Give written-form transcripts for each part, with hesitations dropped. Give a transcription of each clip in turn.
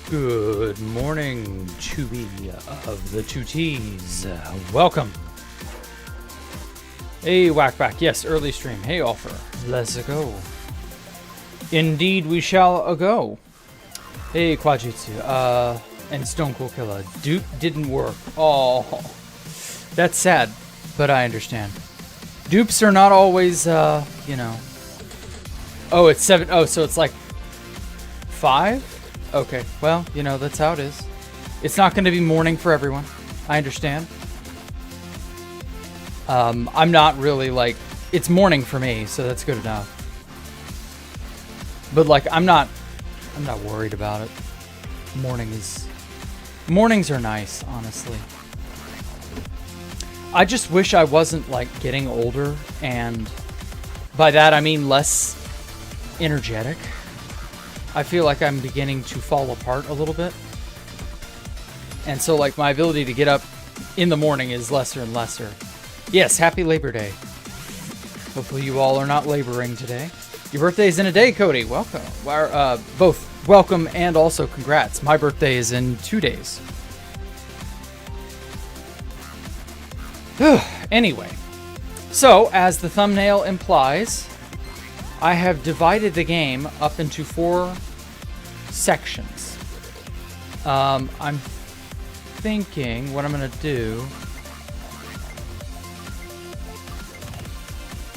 Good morning, Chewy of the Two T's. Welcome. Hey, Whackback. Yes, early stream. Hey, Offer. Let's go. Indeed, we shall go. Hey, Quadrants. And Stone Cool Killer. Dupe didn't work. Oh, that's sad, but I understand. Dupes are not always, you know. Oh, it's 7. Oh, so it's like 5? Okay, well, you know, that's how it is. It's not going to be morning for everyone. I understand. I'm not really like, it's morning for me, so that's good enough. But like, I'm not worried about it. Mornings are nice, honestly. I just wish I wasn't like getting older, and by that I mean less energetic. I feel like I'm beginning to fall apart a little bit. And so like my ability to get up in the morning is lesser and lesser. Yes, happy Labor Day. Hopefully you all are not laboring today. Your birthday is in a day, Cody. Welcome. Both welcome and also congrats. My birthday is in 2 days. Anyway, so as the thumbnail implies, I have divided the game up into 4 sections. I'm thinking what I'm going to do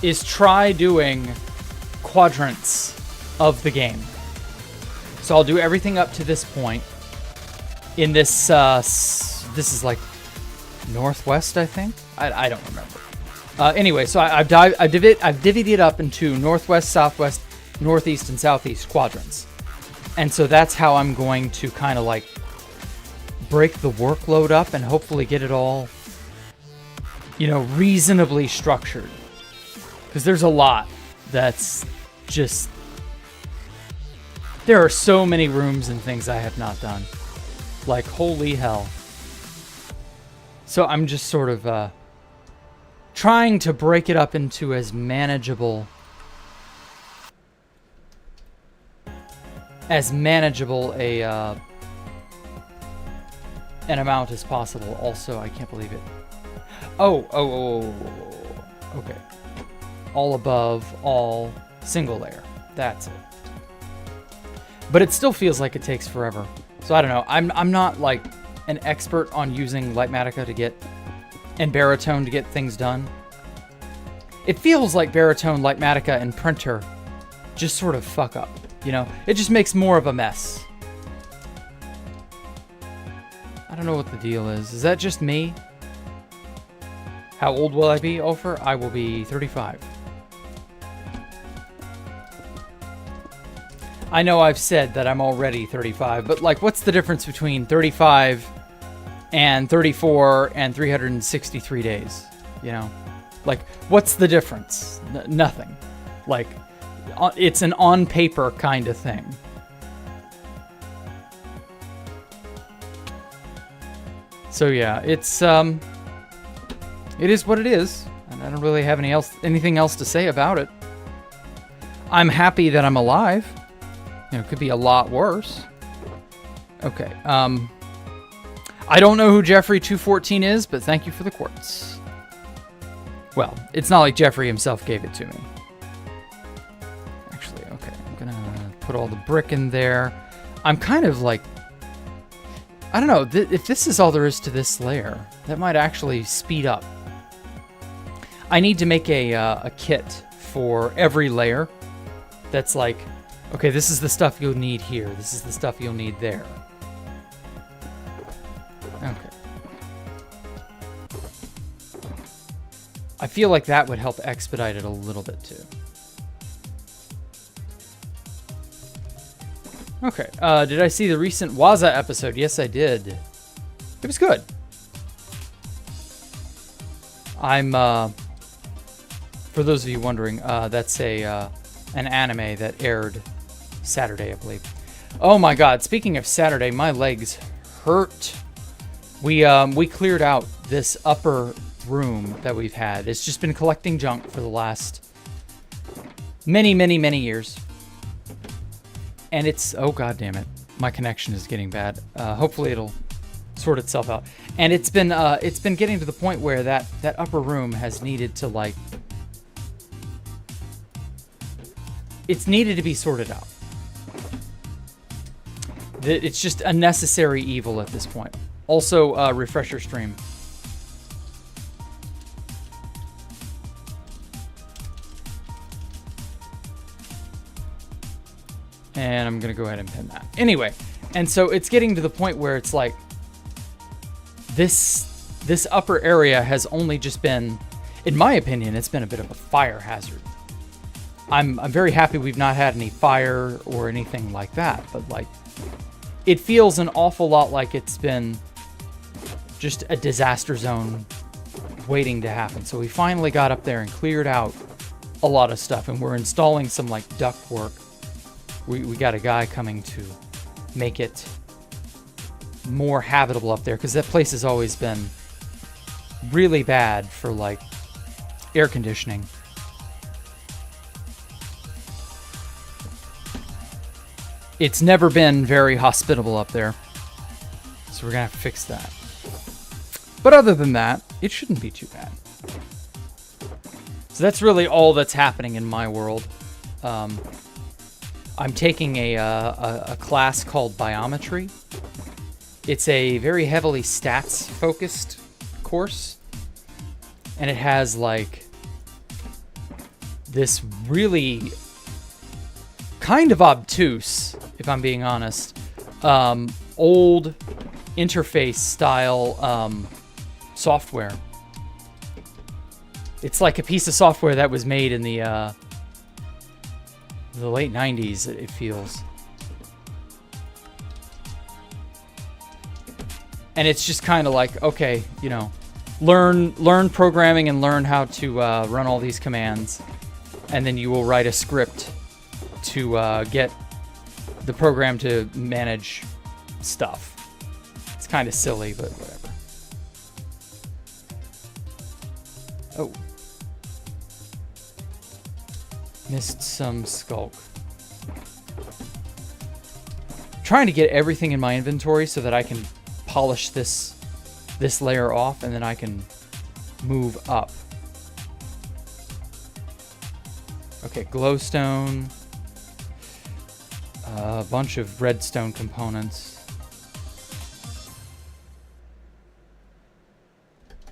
is try doing quadrants of the game. So I'll do everything up to this point in this, this is like northwest, I think? I don't remember. Anyway, so I've divvied it up into northwest, southwest, northeast, and southeast quadrants. And so that's how I'm going to kind of like break the workload up and hopefully get it all, you know, reasonably structured. Because there's a lot that's just... There are so many rooms and things I have not done. Like, holy hell. So I'm just sort of trying to break it up into as manageable an amount as possible. Also, I can't believe it. Oh. Okay. All above, all single layer. That's it. But it still feels like it takes forever. So I don't know. I'm not like an expert on using Lightmatica to get and Baritone to get things done. It feels like Baritone, Lightmatica, and Printer just sort of fuck up. You know, it just makes more of a mess. I don't know what the deal is. Is that just me? How old will I be, Ofer? I will be 35. I know I've said that I'm already 35, but like, what's the difference between 35 and 34 and 363 days? You know? Like, what's the difference? Nothing. Like, it's an on-paper kind of thing. So yeah, it is what it is, and I don't really have anything else to say about it. I'm happy that I'm alive. You know, it could be a lot worse. Okay, I don't know who Jeffrey214 is, but thank you for the quartz. Well, it's not like Jeffrey himself gave it to me. Actually, okay, I'm gonna put all the brick in there. I'm kind of like, I don't know, if this is all there is to this layer, that might actually speed up. I need to make a kit for every layer that's like, okay, this is the stuff you'll need here. This is the stuff you'll need there. Okay. I feel like that would help expedite it a little bit too. Okay, did I see the recent Waza episode? Yes, I did. It was good. I'm, for those of you wondering, that's an anime that aired Saturday, I believe. Oh my god, speaking of Saturday, my legs hurt. We cleared out this upper room that we've had. It's just been collecting junk for the last many years. And it's, oh god damn it. My connection is getting bad. Hopefully it'll sort itself out. And it's been getting to the point where that upper room has needed to, like, it's needed to be sorted out. It's just a necessary evil at this point. Also, refresh your stream. And I'm going to go ahead and pin that. Anyway, and so it's getting to the point where it's like this upper area has only just been, in my opinion, it's been a bit of a fire hazard. I'm very happy we've not had any fire or anything like that, but like it feels an awful lot like it's been just a disaster zone waiting to happen. So we finally got up there and cleared out a lot of stuff, and we're installing some like duct work. We got a guy coming to make it more habitable up there, because that place has always been really bad for like air conditioning. It's never been very hospitable up there, so we're gonna have to fix that. But other than that, it shouldn't be too bad. So that's really all that's happening in my world. I'm taking a class called Biometry. It's a very heavily stats-focused course, and it has like this really kind of obtuse, if I'm being honest, old interface style software. It's like a piece of software that was made in the late 90s, it feels. And it's just kind of like, okay, you know, learn programming and learn how to run all these commands, and then you will write a script to get the program to manage stuff. It's kind of silly, but whatever. Oh. Missed some skulk. Trying to get everything in my inventory so that I can polish this layer off, and then I can move up. Okay, glowstone. A bunch of redstone components.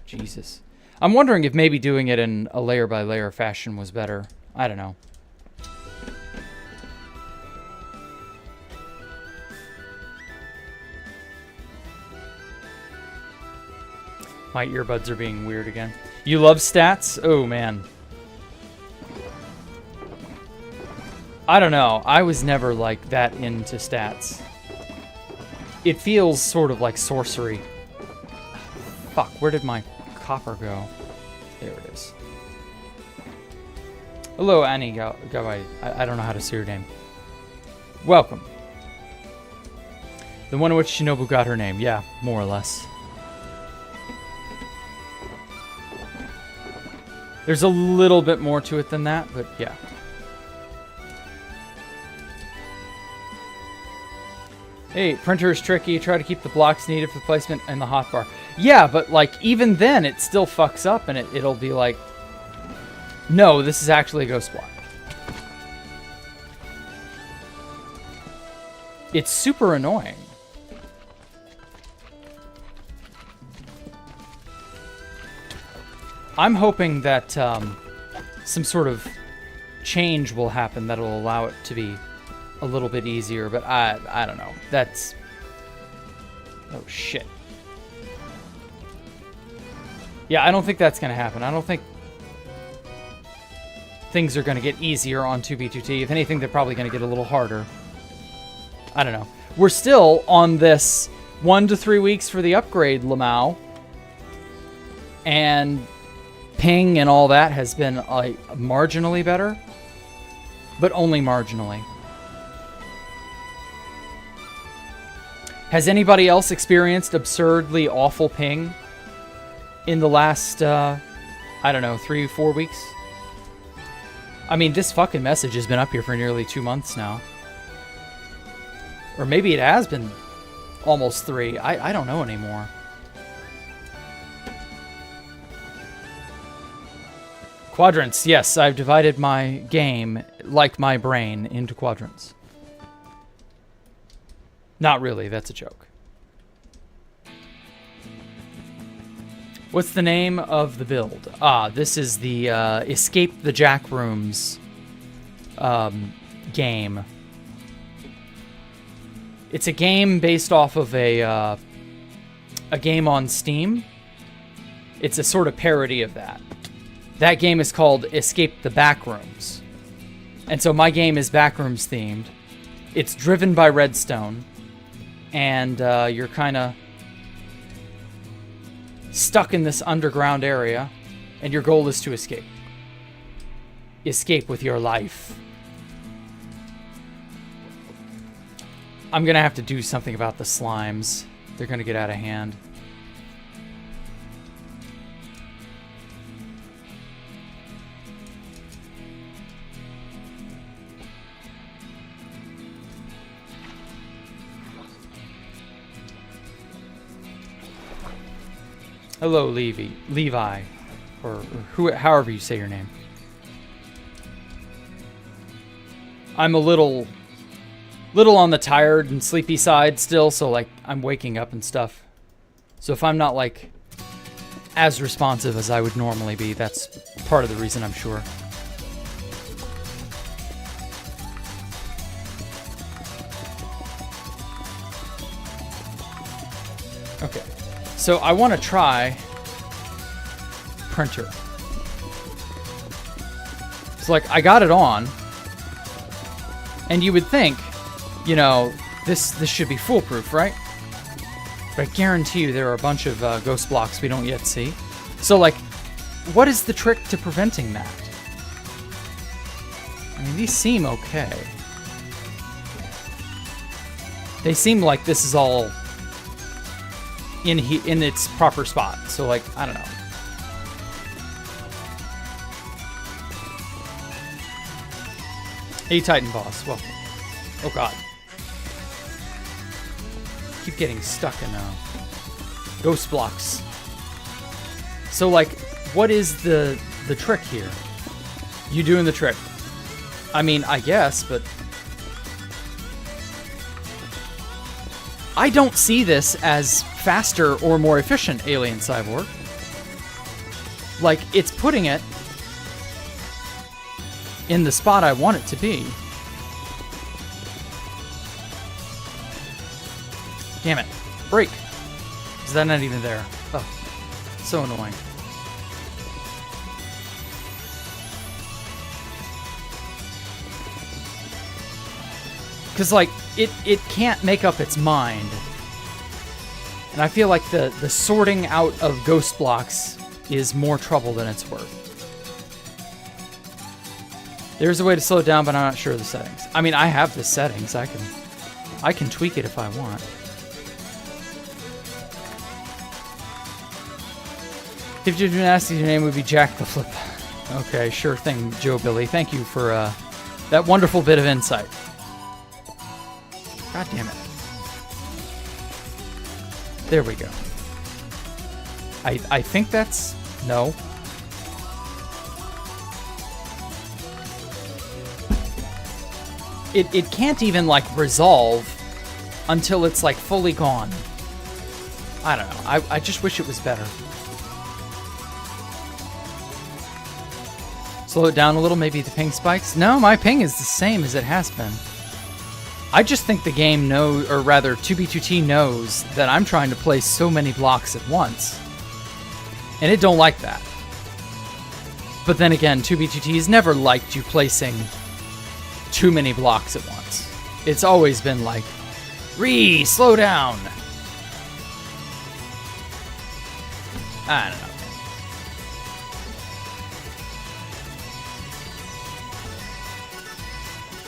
Jesus. I'm wondering if maybe doing it in a layer by layer fashion was better. I don't know. My earbuds are being weird again. You love stats? Oh, man. I don't know. I was never, like, that into stats. It feels sort of like sorcery. Fuck, where did my copper go? There it is. Hello, Annie Gawai. I don't know how to say your name. Welcome. The one in which Shinobu got her name. Yeah, more or less. There's a little bit more to it than that, but yeah. Hey, printer is tricky. Try to keep the blocks needed for placement in the hotbar. Yeah, but like even then it still fucks up, and it'll be like, no, this is actually a ghost block. It's super annoying. I'm hoping that some sort of change will happen that'll allow it to be a little bit easier, but I don't know. That's... Oh, shit. Yeah, I don't think that's going to happen. I don't think things are going to get easier on 2B2T. If anything, they're probably going to get a little harder. I don't know. We're still on this 1 to 3 weeks for the upgrade, Lamau. And ping and all that has been marginally better, but only marginally. Has anybody else experienced absurdly awful ping in the last, I don't know, 3-4 weeks? I mean, this fucking message has been up here for nearly 2 months now. Or maybe it has been almost 3. I don't know anymore. Quadrants. Yes, I've divided my game, like my brain, into quadrants. Not really, that's a joke. What's the name of the build? This is the Escape the Jack Rooms game. It's a game based off of a game on Steam. It's a sort of parody of that. That game is called Escape the Backrooms. And so my game is Backrooms themed. It's driven by Redstone. And you're kind of stuck in this underground area. And your goal is to escape. Escape with your life. I'm going to have to do something about the slimes. They're going to get out of hand. Hello, Levi, or who, however you say your name. I'm a little on the tired and sleepy side still, so like I'm waking up and stuff. So if I'm not like as responsive as I would normally be, that's part of the reason, I'm sure. Okay. So I want to try printer. It's like I got it on, and you would think, you know, this should be foolproof, right? But I guarantee you there are a bunch of ghost blocks we don't yet see. So like, what is the trick to preventing that? I mean, these seem okay. They seem like this is all in its proper spot. So like, I don't know. Hey, Titan boss, welcome. Oh god. Keep getting stuck in ghost blocks. So like, what is the trick here? You doing the trick? I mean, I guess, but I don't see this as faster or more efficient, Alien Cyborg. Like, it's putting it in the spot I want it to be. Damn it. Break. Is that not even there? Oh, so annoying. Because, like, it can't make up its mind. And I feel like the sorting out of ghost blocks is more trouble than it's worth. There's a way to slow it down, but I'm not sure of the settings. I mean, I have the settings. I can tweak it if I want. If you've been asked, your name would be Jacktherippa. Okay, sure thing, Joe Billy. Thank you for that wonderful bit of insight. God damn it. There we go. I think that's... No. It can't even, like, resolve until it's, like, fully gone. I don't know. I just wish it was better. Slow it down a little, maybe the ping spikes? No, my ping is the same as it has been. I just think the game knows, or rather 2B2T knows, that I'm trying to place so many blocks at once. And it don't like that. But then again, 2B2T has never liked you placing too many blocks at once. It's always been like, slow down. I don't know.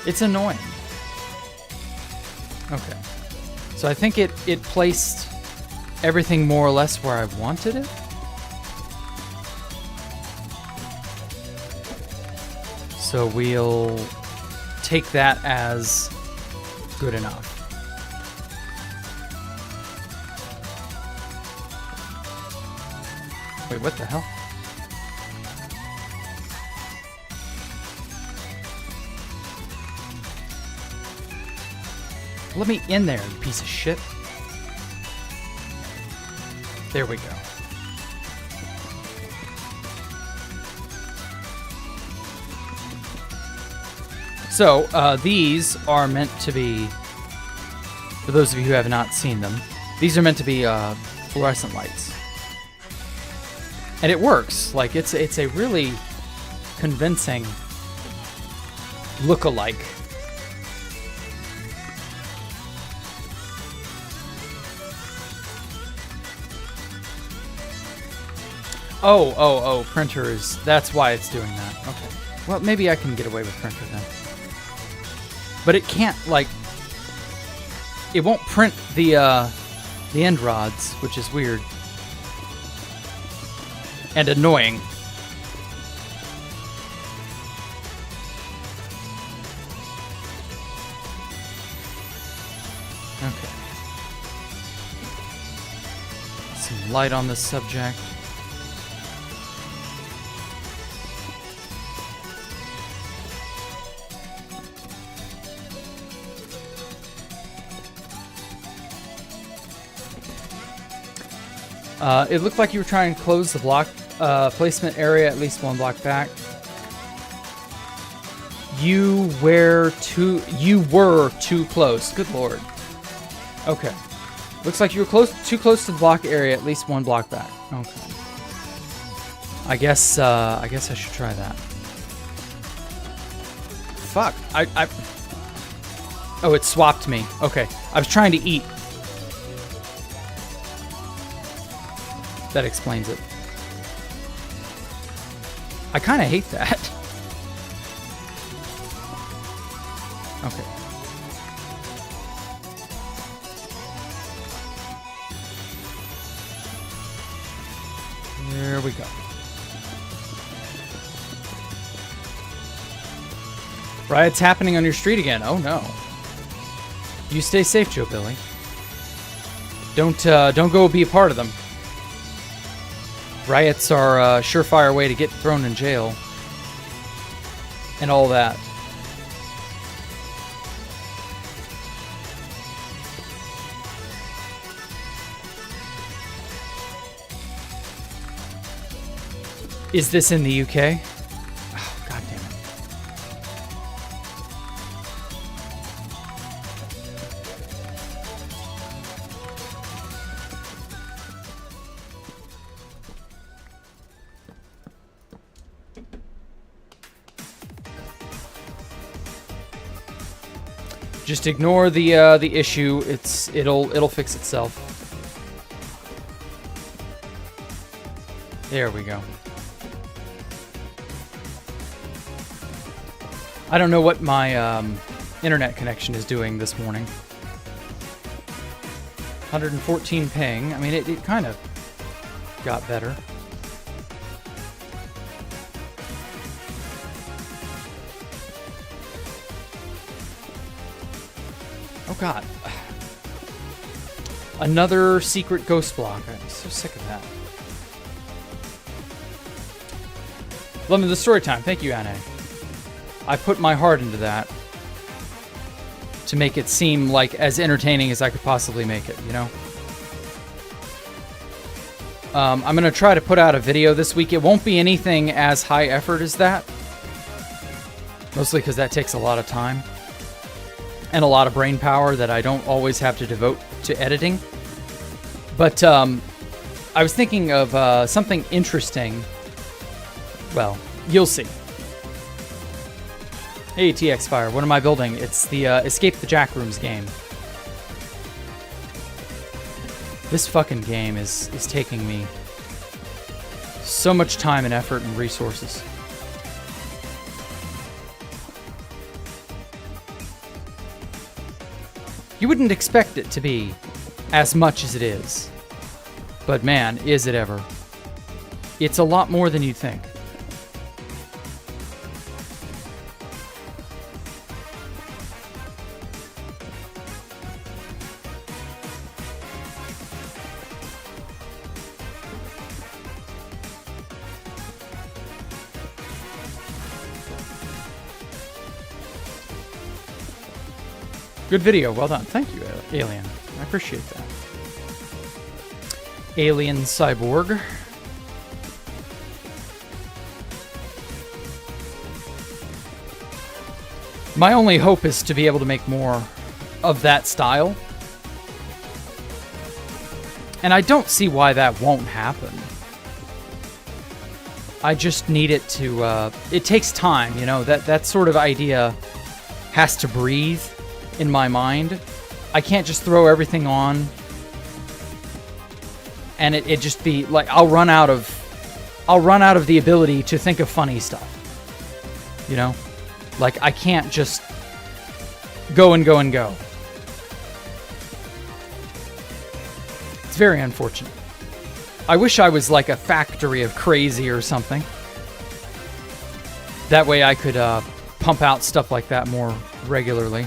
It's annoying. Okay. So I think it placed everything more or less where I wanted it. So we'll take that as good enough. Wait, what the hell? Let me in there, you piece of shit. There we go. So, these are meant to be, for those of you who have not seen them, these are meant to be fluorescent lights. And it works. Like, it's a really convincing look-alike. Oh, printer is... That's why it's doing that. Okay. Well, maybe I can get away with printer then. But it can't, like... It won't print the end rods, which is weird. And annoying. Okay. Some light on this subject. It looked like you were trying to close the block placement area at least one block back. You were too close. Good lord. Okay. Looks like you were too close to the block area at least one block back. Okay. I guess I should try that. Fuck. Oh, it swapped me. Okay. I was trying to eat. That explains it. I kind of hate that. Okay. There we go. Riots happening on your street again. Oh no. You stay safe, Joe Billy. Don't go be a part of them. Riots are a surefire way to get thrown in jail. And all that. Is this in the UK? Oh, God damn it. Just ignore the issue. It'll fix itself. There we go. I don't know what my internet connection is doing this morning. 114 ping. I mean, it kind of got better. Oh god. Another secret ghost block. I'm so sick of that. Lemon, the story time. Thank you, Anne. I put my heart into that to make it seem like as entertaining as I could possibly make it, you know? I'm going to try to put out a video this week. It won't be anything as high effort as that. Mostly because that takes a lot of time. And a lot of brain power that I don't always have to devote to editing. But I was thinking of something interesting. Well, you'll see. Hey, TX Fire, what am I building? It's the Escape the Jack Rooms game. This fucking game is taking me so much time and effort and resources. You wouldn't expect it to be as much as it is. But man, is it ever. It's a lot more than you'd think. Good video. Well done. Thank you, Alien. I appreciate that. Alien Cyborg. My only hope is to be able to make more of that style. And I don't see why that won't happen. I just need it to, it takes time, you know, that sort of idea has to breathe in my mind. I can't just throw everything on and it just be like, I'll run out of the ability to think of funny stuff, you know? Like, I can't just go and go and go. It's very unfortunate. I wish I was like a factory of crazy or something. That way I could pump out stuff like that more regularly.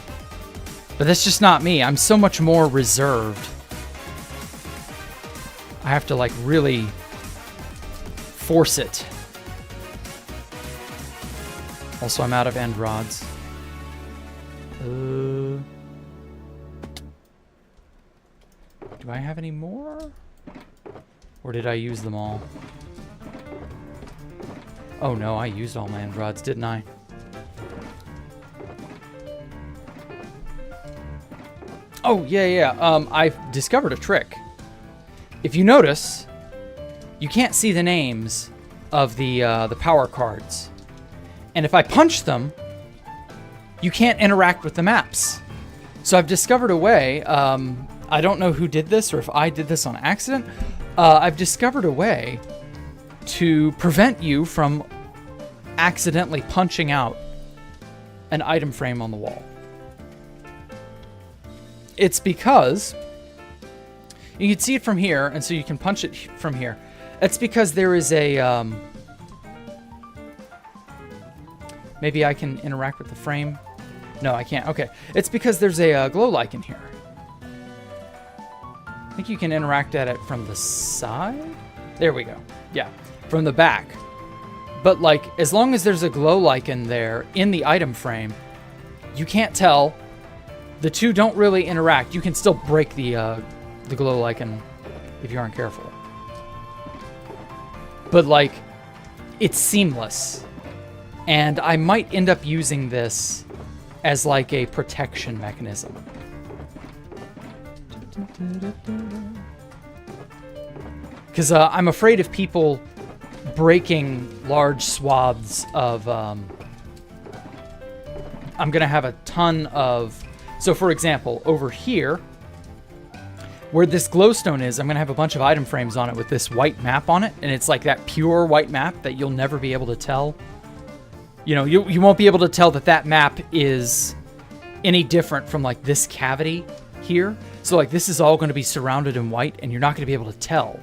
But that's just not me. I'm so much more reserved. I have to like really force it. Also, I'm out of end rods. Do I have any more? Or did I use them all? Oh no, I used all my end rods, didn't I? Oh, yeah. I've discovered a trick. If you notice, you can't see the names of the power cards. And if I punch them, you can't interact with the maps. So I've discovered a way, I don't know who did this or if I did this on accident. I've discovered a way to prevent you from accidentally punching out an item frame on the wall. It's because you can see it from here, and so you can punch it from here. It's because there is a maybe I can interact with the frame. No, I can't. Okay, it's because there's a glow lichen here. I think you can interact at it from the side. There we go. Yeah, from the back. But like, as long as there's a glow lichen there in the item frame, you can't tell. The two don't really interact. You can still break the glow lichen if you aren't careful. But like, it's seamless. And I might end up using this as like a protection mechanism. Because I'm afraid of people breaking large swaths of... I'm going to have a ton of... So for example, over here, where this glowstone is, I'm going to have a bunch of item frames on it with this white map on it. And it's like that pure white map that you'll never be able to tell. You know, you won't be able to tell that that map is any different from like this cavity here. So like this is all going to be surrounded in white and you're not going to be able to tell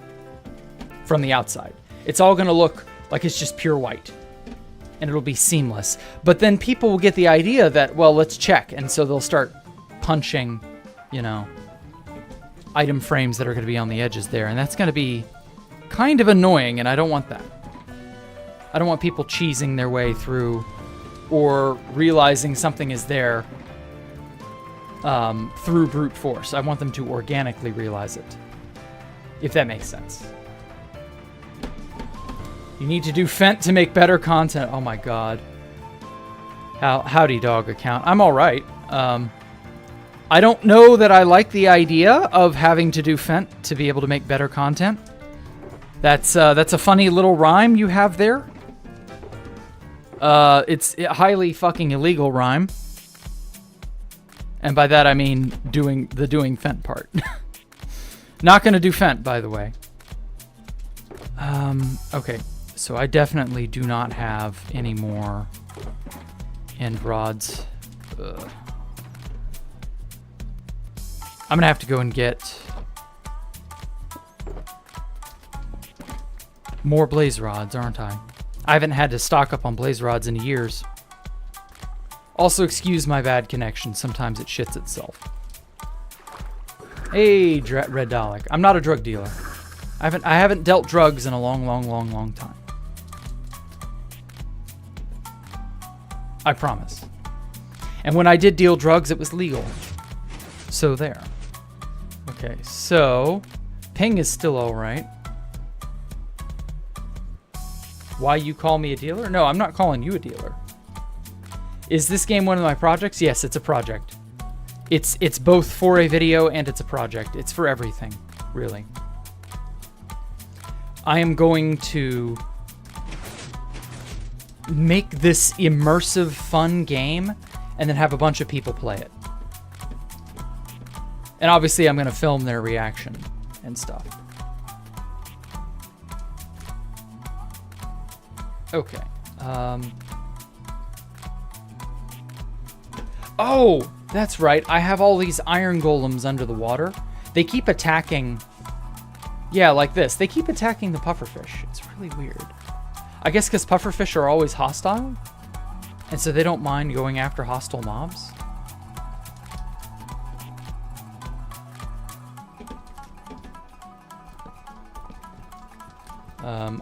from the outside. It's all going to look like it's just pure white and it'll be seamless. But then people will get the idea that, well, let's check. And so they'll start punching, you know, item frames that are going to be on the edges there. And that's going to be kind of annoying and I don't want that. I don't want people cheesing their way through or realizing something is there through brute force. I want them to organically realize it, if that makes sense. You need to do Fent to make better content. Oh my god. Howdy dog account. I'm all right. I don't know that I like the idea of having to do Fent to be able to make better content. That's a funny little rhyme you have there. It's a highly fucking illegal rhyme. And by that I mean doing Fent part. Not gonna do Fent, by the way. Okay, so I definitely do not have any more end rods. I'm gonna have to go and get more blaze rods, aren't I? I haven't had to stock up on blaze rods in years. Also, excuse my bad connection. Sometimes it shits itself. Hey, Red Dalek. I'm not a drug dealer. I haven't dealt drugs in a long time. I promise. And when I did deal drugs, it was legal. So there. Okay, so ping is still all right. Why you call me a dealer? No, I'm not calling you a dealer. Is this game one of my projects? Yes, it's a project. It's both for a video and it's a project. It's for everything, really. I am going to make this immersive, fun game and then have a bunch of people play it. And obviously I'm going to film their reaction and stuff. Okay. Oh, that's right. I have all these iron golems under the water. They keep attacking... Yeah, like this. They keep attacking the pufferfish. It's really weird. I guess because pufferfish are always hostile, and so they don't mind going after hostile mobs.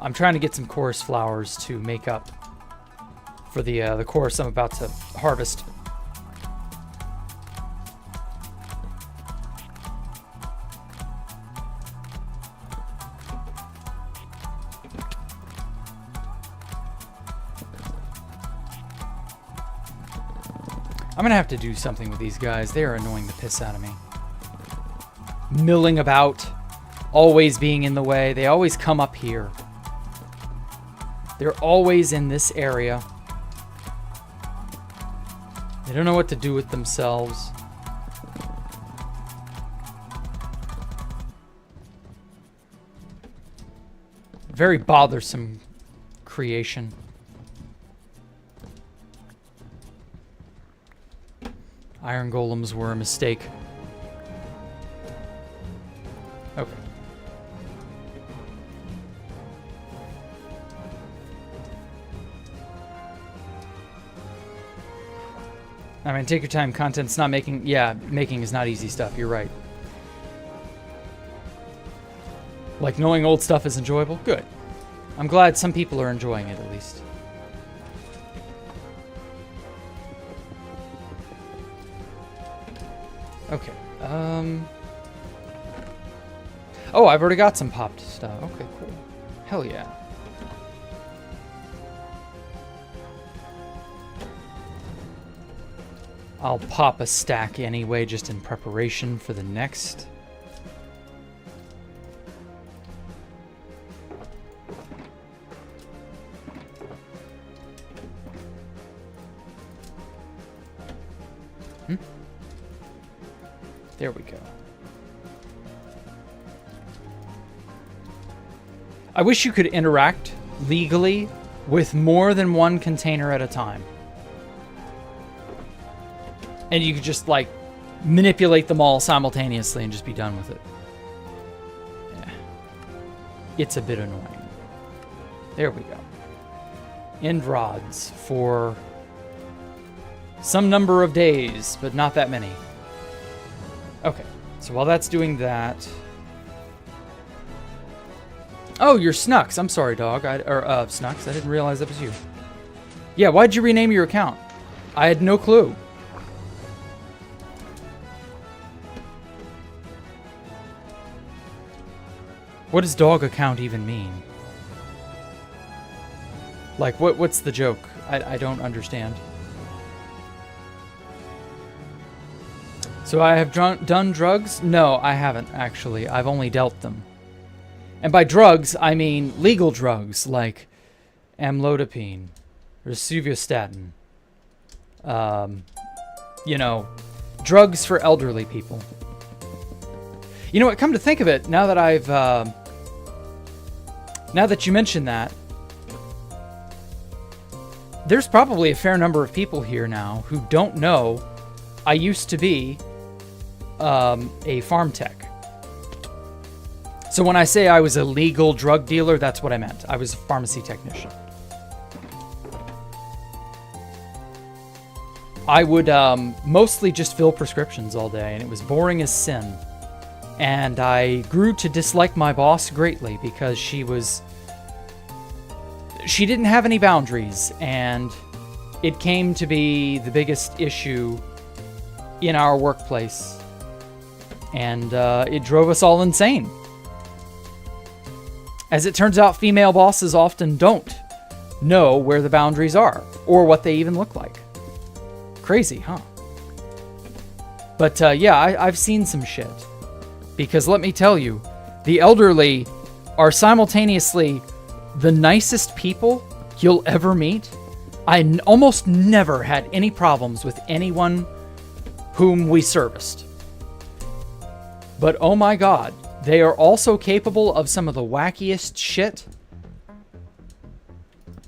I'm trying to get some chorus flowers to make up for the chorus I'm about to harvest. I'm gonna have to do something with these guys. They are annoying the piss out of me. Milling about, always being in the way. They always come up here. They're always in this area. They don't know what to do with themselves. Very bothersome creation. Iron golems were a mistake. Okay. I mean, take your time. Content's not making... Yeah, making is not easy stuff. You're right. Like, knowing old stuff is enjoyable? Good. I'm glad some people are enjoying it, at least. Okay. Oh, I've already got some popped stuff. Okay, cool. Hell yeah. I'll pop a stack anyway, just in preparation for the next. There we go. I wish you could interact legally with more than one container at a time. And you could just, like, manipulate them all simultaneously and just be done with it. Yeah. It's a bit annoying. There we go. End rods for some number of days, but not that many. Okay, so while that's doing that... Oh, you're Snux. I'm sorry, dog. Snux. I didn't realize that was you. Yeah, why'd you rename your account? I had no clue. What does dog account even mean? Like, what's the joke? I don't understand. So I have done drugs? No, I haven't, actually. I've only dealt them. And by drugs, I mean legal drugs, like amlodipine, rosuvastatin. You know, drugs for elderly people. You know what, come to think of it, now that I've... now that you mention that, there's probably a fair number of people here now who don't know I used to be a farm tech. So when I say I was a legal drug dealer, that's what I meant. I was a pharmacy technician. I would mostly just fill prescriptions all day, and it was boring as sin. And I grew to dislike my boss greatly because she didn't have any boundaries, and it came to be the biggest issue in our workplace And it drove us all insane. As it turns out, female bosses often don't know where the boundaries are or what they even look like. Crazy, huh? But yeah, I've seen some shit. Because let me tell you, the elderly are simultaneously the nicest people you'll ever meet. I almost never had any problems with anyone whom we serviced. But oh my god, they are also capable of some of the wackiest shit.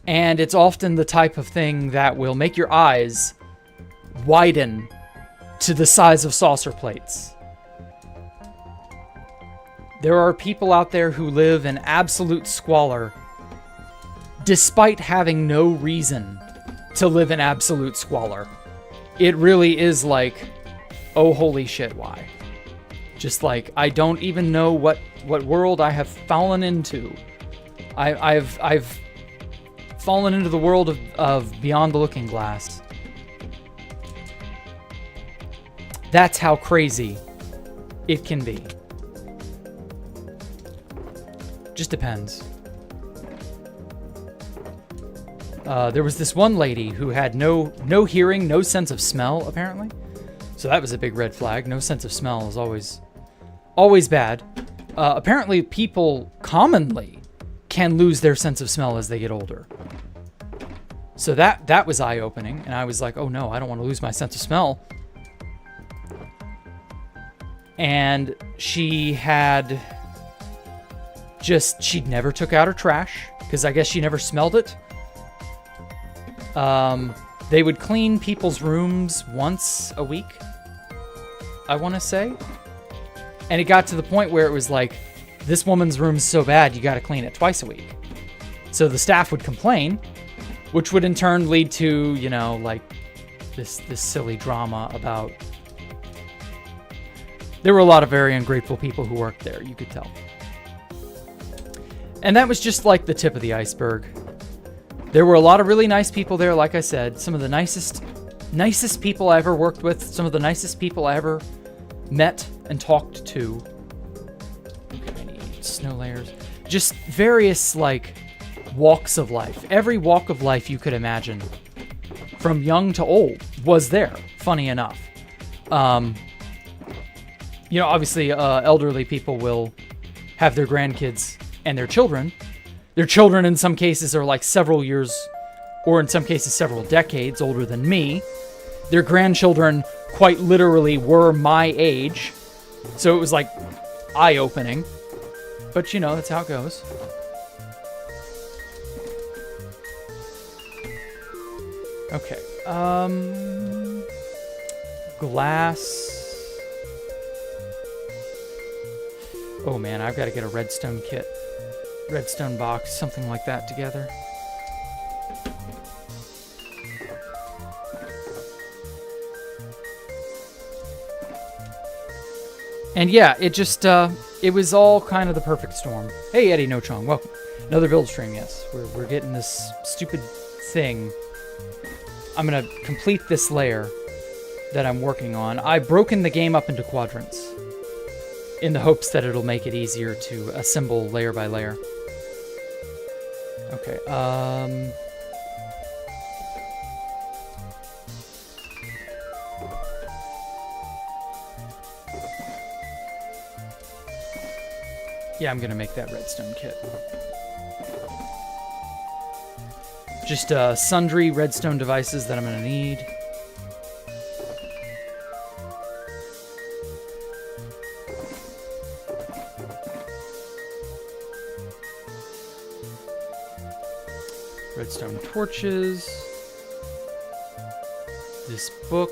And it's often the type of thing that will make your eyes widen to the size of saucer plates. There are people out there who live in absolute squalor despite having no reason to live in absolute squalor. It really is like, oh holy shit, why? Just like, I don't even know what world I have fallen into. I've fallen into the world of Beyond the Looking Glass. That's how crazy it can be. Just depends. There was this one lady who had no hearing, no sense of smell, apparently. So that was a big red flag. No sense of smell is always bad. Apparently, people commonly can lose their sense of smell as they get older. So that was eye-opening, and I was like, oh no, I don't want to lose my sense of smell. And she'd never took out her trash, because I guess she never smelled it. They would clean people's rooms once a week, I want to say. And it got to the point where it was like, this woman's room's so bad, you got to clean it twice a week. So the staff would complain, which would in turn lead to, you know, like this silly drama about... There were a lot of very ungrateful people who worked there, you could tell. And that was just like the tip of the iceberg. There were a lot of really nice people there, like I said. Some of the nicest people I ever worked with. Some of the nicest people I ever met and talked to. Okay, I need snow layers. Just various, like, walks of life. Every walk of life you could imagine, from young to old, was there, funny enough. You know, obviously, elderly people will have their grandkids and their children. Their children, in some cases, are like several years, or in some cases, several decades older than me. Their grandchildren, quite literally, were my age. So it was like eye-opening. But, you know, that's how it goes. Okay. Glass. Oh man, I've got to get a redstone kit. Redstone box, something like that together. And yeah, it just, it was all kind of the perfect storm. Hey Eddie No Chong, welcome. Another build stream, yes. We're getting this stupid thing. I'm gonna complete this layer that I'm working on. I've broken the game up into quadrants in the hopes that it'll make it easier to assemble layer by layer. Okay, yeah, I'm gonna make that redstone kit. Just sundry redstone devices that I'm gonna need. Redstone torches. This book.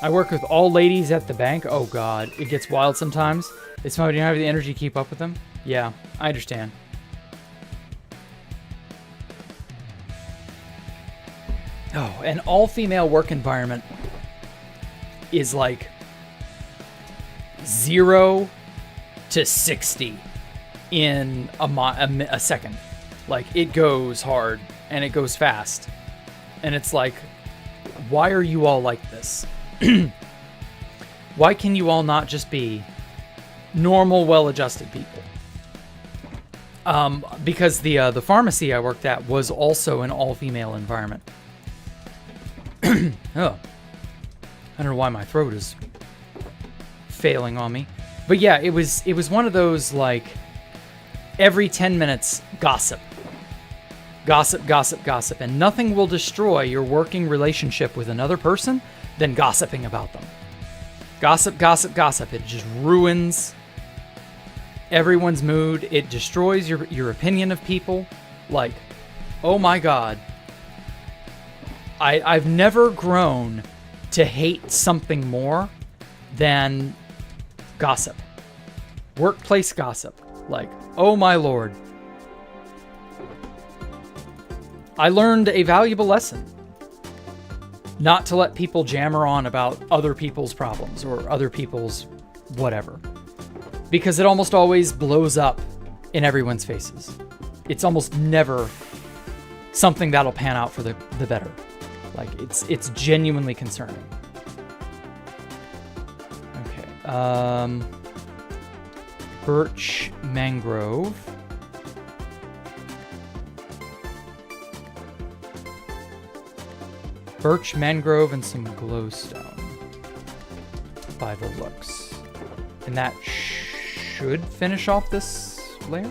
I work with all ladies at the bank. Oh god, it gets wild sometimes. It's fun when you don't have the energy to keep up with them. Yeah, I understand. Oh, an all-female work environment is like 0 to 60 in a second. Like, it goes hard and it goes fast. And it's like, why are you all like this? Why can you all not just be normal, well-adjusted people? Because the pharmacy I worked at was also an all-female environment. Oh. I don't know why my throat is failing on me. But yeah, it was one of those, like, every 10 minutes, gossip. Gossip, gossip, gossip. And nothing will destroy your working relationship with another person than gossiping about them. Gossip, gossip, gossip. It just ruins everyone's mood. It destroys your opinion of people. Like, oh my God. I've never grown to hate something more than gossip. Workplace gossip. Like, oh my Lord. I learned a valuable lesson. Not to let people jammer on about other people's problems or other people's whatever. Because it almost always blows up in everyone's faces. It's almost never something that'll pan out for the better. Like, it's genuinely concerning. Okay. Birch mangrove. Birch mangrove and some glowstone. By the looks. And that should finish off this layer?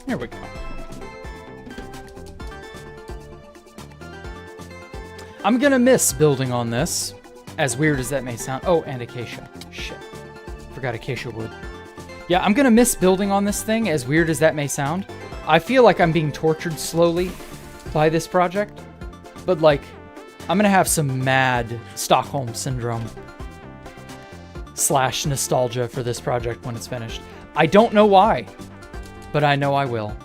There we go. I'm gonna miss building on this, as weird as that may sound. Oh, and acacia. Shit. Forgot acacia wood. Yeah, I'm gonna miss building on this thing, as weird as that may sound. I feel like I'm being tortured slowly by this project, but like, I'm gonna have some mad Stockholm syndrome / nostalgia for this project when it's finished. I don't know why, but I know I will.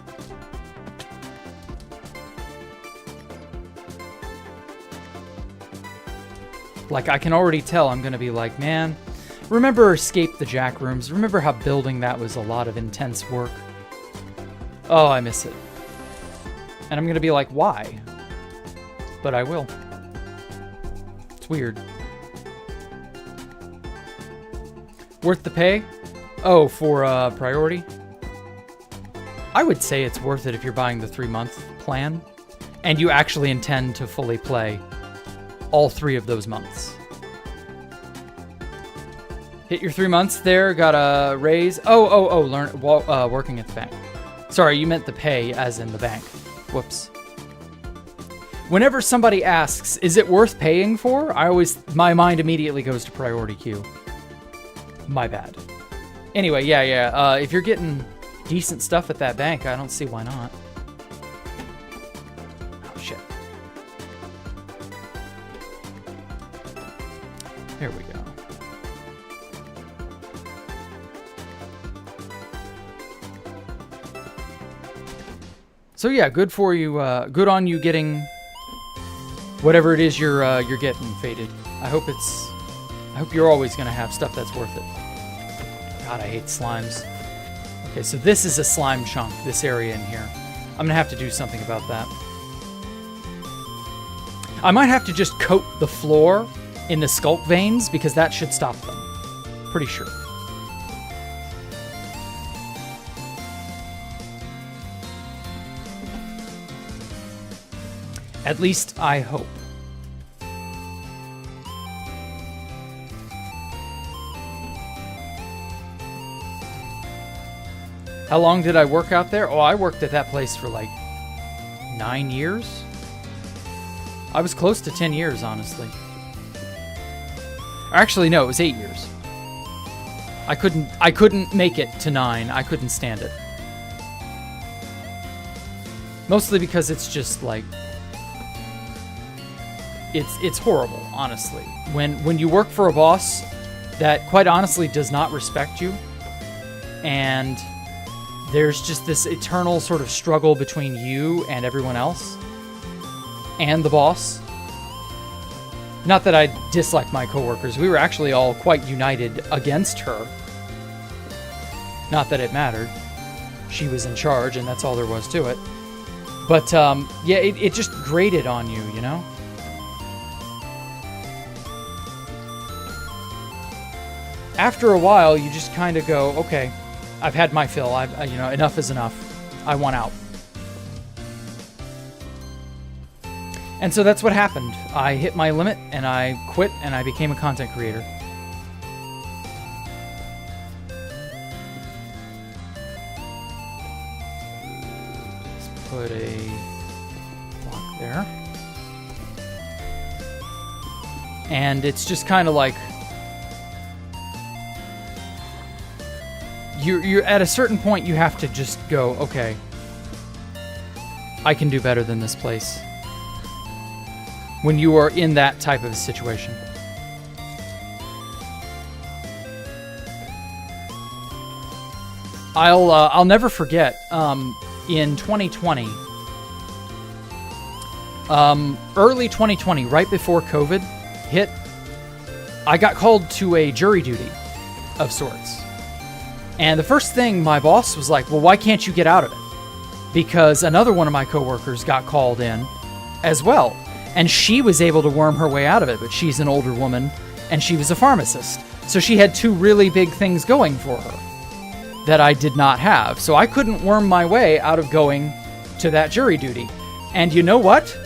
Like, I can already tell I'm gonna be like, man, remember Escape the Jack Rooms? Remember how building that was a lot of intense work? Oh, I miss it. And I'm gonna be like, why? But I will. It's weird. Worth the pay? Oh, for priority? I would say it's worth it if you're buying the 3-month plan and you actually intend to fully play all 3 of those months. Hit your 3 months there, got a raise. Learn working at the bank. Sorry, you meant the pay as in the bank. Whoops. Whenever somebody asks, is it worth paying for? My mind immediately goes to priority queue. My bad. Anyway, yeah. If you're getting decent stuff at that bank, I don't see why not. Oh, shit. There we go. So yeah, good for you. Good on you getting whatever it is you're getting, Faded. I hope you're always gonna have stuff that's worth it. God, I hate slimes. Okay, so this is a slime chunk, this area in here. I'm gonna have to do something about that. I might have to just coat the floor in the sculk veins, because that should stop them. Pretty sure. At least I hope. How long did I work out there? Oh, I worked at that place for like 9 years. I was close to 10 years, honestly. Actually, no, it was 8 years. I couldn't make it to 9. I couldn't stand it. Mostly because it's just like, it's horrible, honestly. When you work for a boss that quite honestly does not respect you, and there's just this eternal sort of struggle between you and everyone else and the boss. Not that I disliked my coworkers. We were actually all quite united against her. Not that it mattered. She was in charge, and that's all there was to it. But, yeah, it just grated on you, you know? After a while, you just kind of go, okay, I've had my fill. Enough is enough. I want out. And so that's what happened. I hit my limit, and I quit, and I became a content creator. Let's put a block there. And it's just kind of like, you're at a certain point, you have to just go, okay, I can do better than this place. When you are in that type of a situation. I'll never forget, in 2020, early 2020, right before COVID hit, I got called to a jury duty of sorts. And the first thing my boss was like, well, why can't you get out of it? Because another one of my coworkers got called in as well. And she was able to worm her way out of it, but she's an older woman, and she was a pharmacist. So she had two really big things going for her that I did not have. So I couldn't worm my way out of going to that jury duty. And you know what?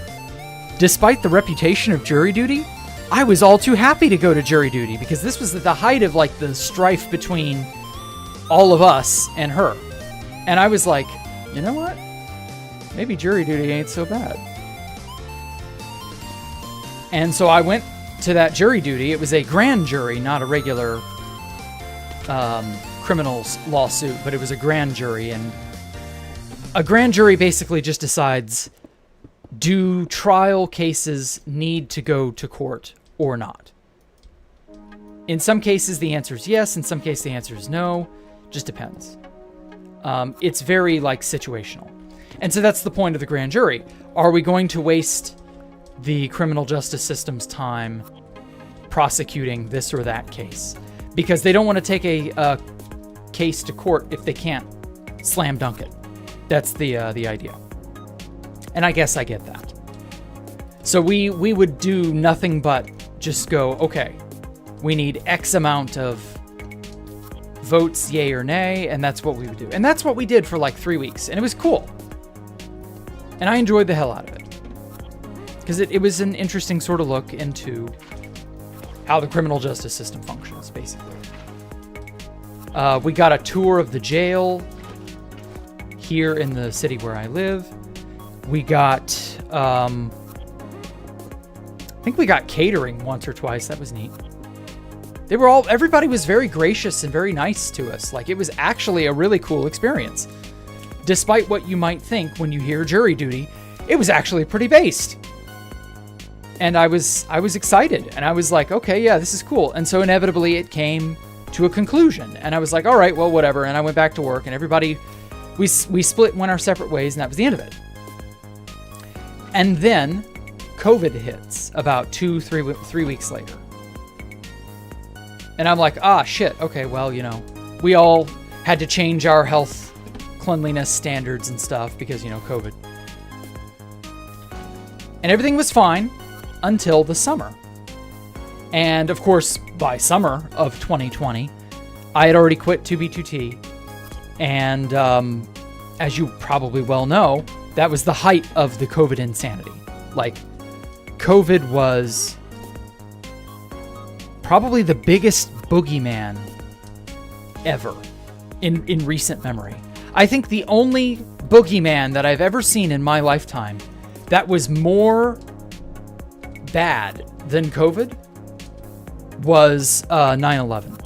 Despite the reputation of jury duty, I was all too happy to go to jury duty, because this was at the height of like the strife between all of us and her. And I was like, you know what? Maybe jury duty ain't so bad. And so I went to that jury duty. It was a grand jury, not a regular criminal lawsuit, but it was a grand jury. And a grand jury basically just decides, do trial cases need to go to court or not? In some cases, the answer is yes. In some cases, the answer is no. Just depends. It's very like situational. And so that's the point of the grand jury. Are we going to waste the criminal justice system's time prosecuting this or that case? Because they don't want to take a case to court if they can't slam dunk it. That's the idea. And I guess I get that. So we would do nothing but just go, okay, we need X amount of votes, yay or nay, and that's what we would do. And that's what we did for like 3 weeks, and it was cool. And I enjoyed the hell out of it. Because it was an interesting sort of look into how the criminal justice system functions, basically. We got a tour of the jail here in the city where I live. We got, I think we got catering once or twice. That was neat. Everybody was very gracious and very nice to us. Like, it was actually a really cool experience. Despite what you might think when you hear jury duty, it was actually pretty based. And I was excited, and I was like, okay, yeah, this is cool. And so inevitably it came to a conclusion, and I was like, all right, well, whatever. And I went back to work, and everybody, we split, went our separate ways, and that was the end of it. And then COVID hits about 3 weeks later. And I'm like, shit. Okay, well, you know, we all had to change our health, cleanliness standards and stuff because, you know, COVID. And everything was fine until the summer. And of course, by summer of 2020, I had already quit 2B2T. And as you probably well know, that was the height of the COVID insanity. Like, COVID was probably the biggest boogeyman ever in recent memory. I think the only boogeyman that I've ever seen in my lifetime that was more bad than COVID was 9/11.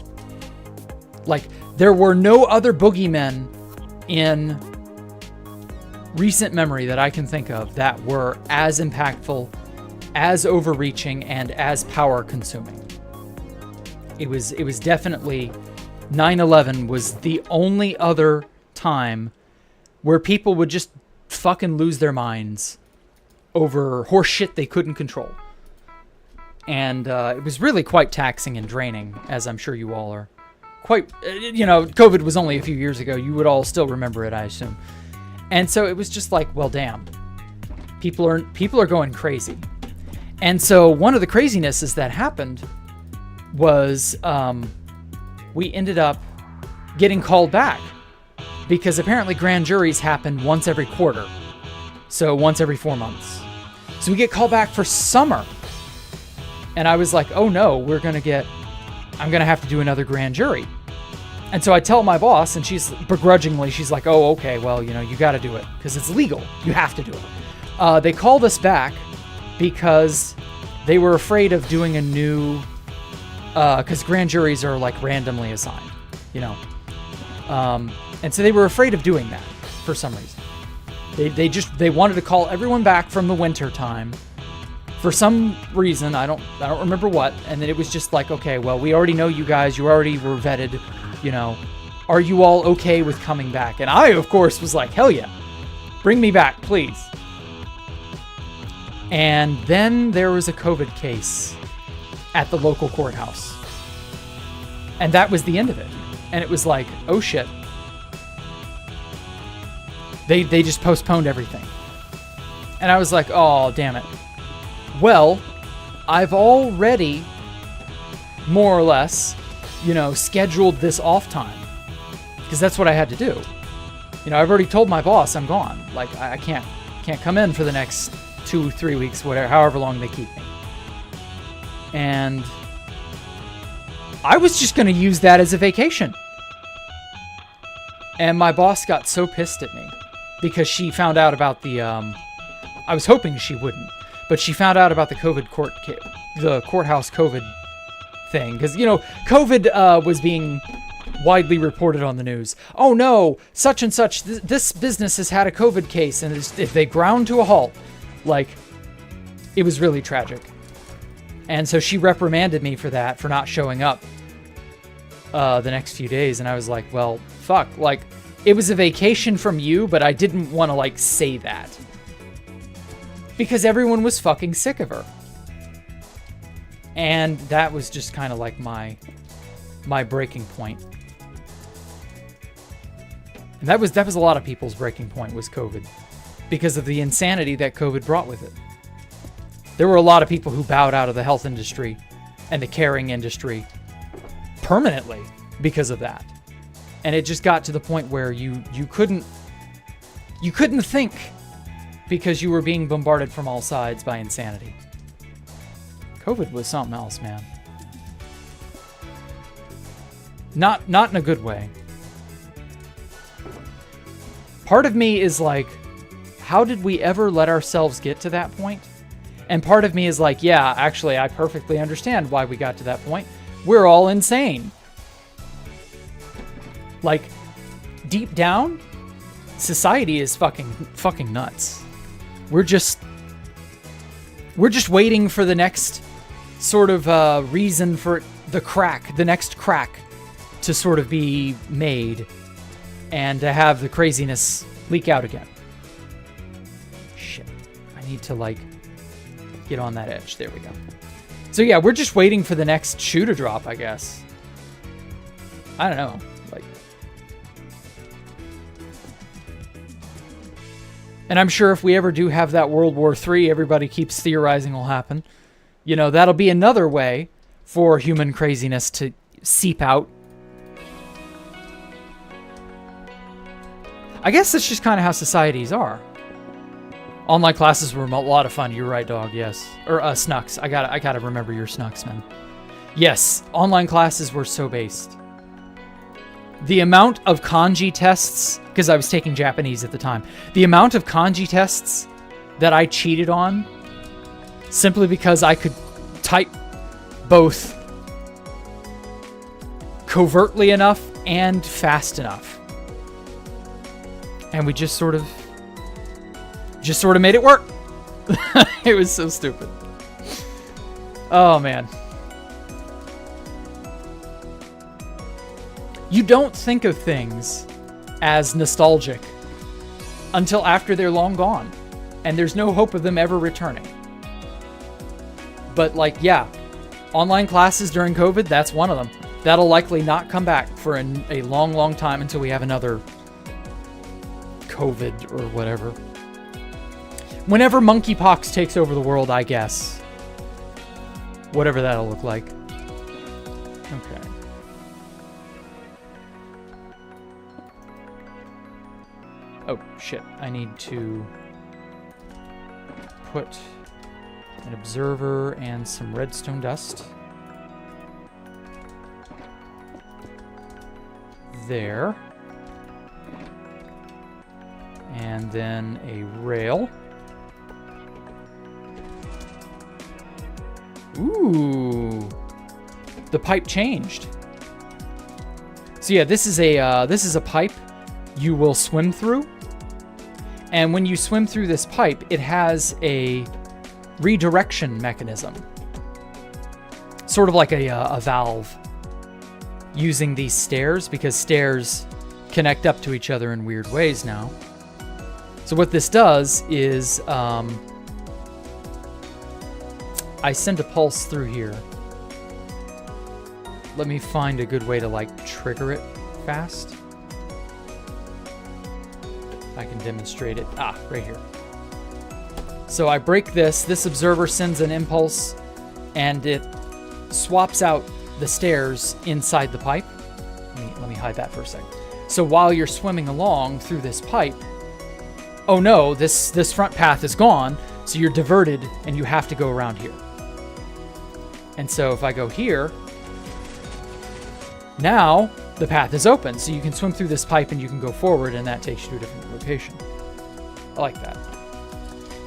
Like, there were no other boogeymen in recent memory that I can think of that were as impactful, as overreaching, and as power consuming. It was definitely 9/11 was the only other time where people would just fucking lose their minds over horse shit they couldn't control. And it was really quite taxing and draining, as I'm sure you all are quite, COVID was only a few years ago. You would all still remember it, I assume. And so it was just like, well, damn, people are going crazy. And so one of the crazinesses that happened was we ended up getting called back because apparently grand juries happen once every quarter. So once every 4 months. So we get called back for summer. And I was like, oh no, I'm going to have to do another grand jury. And so I tell my boss, and she's begrudgingly, she's like, oh, okay, well, you got to do it because it's legal. You have to do it. They called us back because they were afraid of doing a new, because grand juries are like randomly assigned, and so they were afraid of doing that for some reason. They wanted to call everyone back from the winter time for some reason. I don't remember what. And then it was just like, okay, well, we already know you guys. You already were vetted. Are you all okay with coming back? And I, of course, was like, hell yeah, bring me back, please. And then there was a COVID case at the local courthouse. And that was the end of it. And it was like, oh shit. They just postponed everything. And I was like, oh, damn it. Well, I've already, more or less, scheduled this off time. Because that's what I had to do. I've already told my boss I'm gone. Like, I can't come in for the next 2-3 weeks, whatever, however long they keep me. And I was just going to use that as a vacation. And my boss got so pissed at me because she found out about the, I was hoping she wouldn't, but she found out about the the courthouse COVID thing. Because, COVID was being widely reported on the news. Oh no, such and such, this business has had a COVID case, and if they ground to a halt, like, it was really tragic. And so she reprimanded me for that, for not showing up the next few days. And I was like, well, fuck, like, it was a vacation from you, but I didn't want to, say that. Because everyone was fucking sick of her. And that was just kind of like my breaking point. And that was a lot of people's breaking point, was COVID. Because of the insanity that COVID brought with it. There were a lot of people who bowed out of the health industry and the caring industry permanently because of that. And it just got to the point where you couldn't think because you were being bombarded from all sides by insanity. COVID was something else, man. Not in a good way. Part of me is like, how did we ever let ourselves get to that point? And part of me is like, yeah, actually, I perfectly understand why we got to that point. We're all insane. Like, deep down, society is fucking nuts. We're just waiting for the next sort of reason for the next crack to sort of be made and to have the craziness leak out again. Shit. I need to, get on that edge. There we go. So yeah, we're just waiting for the next shoe to drop, I guess. I don't know. And I'm sure if we ever do have that World War III, everybody keeps theorizing will happen. That'll be another way for human craziness to seep out. I guess that's just kind of how societies are. Online classes were a lot of fun. You're right, dog. Yes. Or Snucks. I gotta remember your Snucks, man. Yes, online classes were so based. The amount of kanji tests, because I was taking Japanese at the time, the amount of kanji tests that I cheated on simply because I could type both covertly enough and fast enough. And we just sort of made it work. It was so stupid. Oh, man. You don't think of things as nostalgic until after they're long gone, and there's no hope of them ever returning. But like, yeah, online classes during COVID, that's one of them. That'll likely not come back for a long, long time until we have another COVID or whatever. Whenever monkeypox takes over the world, I guess. Whatever that'll look like. Okay. Oh, shit. I need to put an observer and some redstone dust. There. And then a rail. Ooh. The pipe changed. So yeah, this is a pipe you will swim through. And when you swim through this pipe, it has a redirection mechanism. Sort of like a valve using these stairs, because stairs connect up to each other in weird ways now. So what this does is I send a pulse through here. Let me find a good way to like trigger it fast. I can demonstrate it. Ah, right here. So I break this. This observer sends an impulse, and it swaps out the stairs inside the pipe. Let me hide that for a second. So while you're swimming along through this pipe, oh no, this front path is gone, so you're diverted and you have to go around here. And so if I go here, now the path is open, so you can swim through this pipe and you can go forward, and that takes you to a different location. I like that.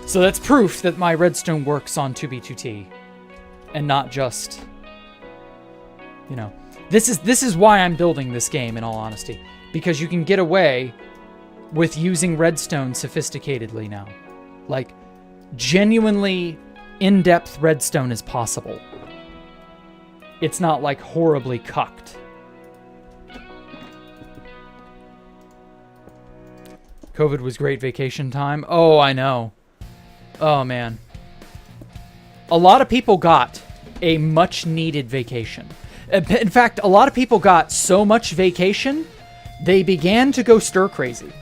So that's proof that my redstone works on 2B2T and not just, you know, this is why I'm building this game, in all honesty, because you can get away with using redstone sophisticatedly now. Like, genuinely in-depth redstone is possible. It's not like horribly cucked. COVID was great vacation time. Oh, I know. Oh, man. A lot of people got a much-needed vacation. In fact, a lot of people got so much vacation, they began to go stir-crazy.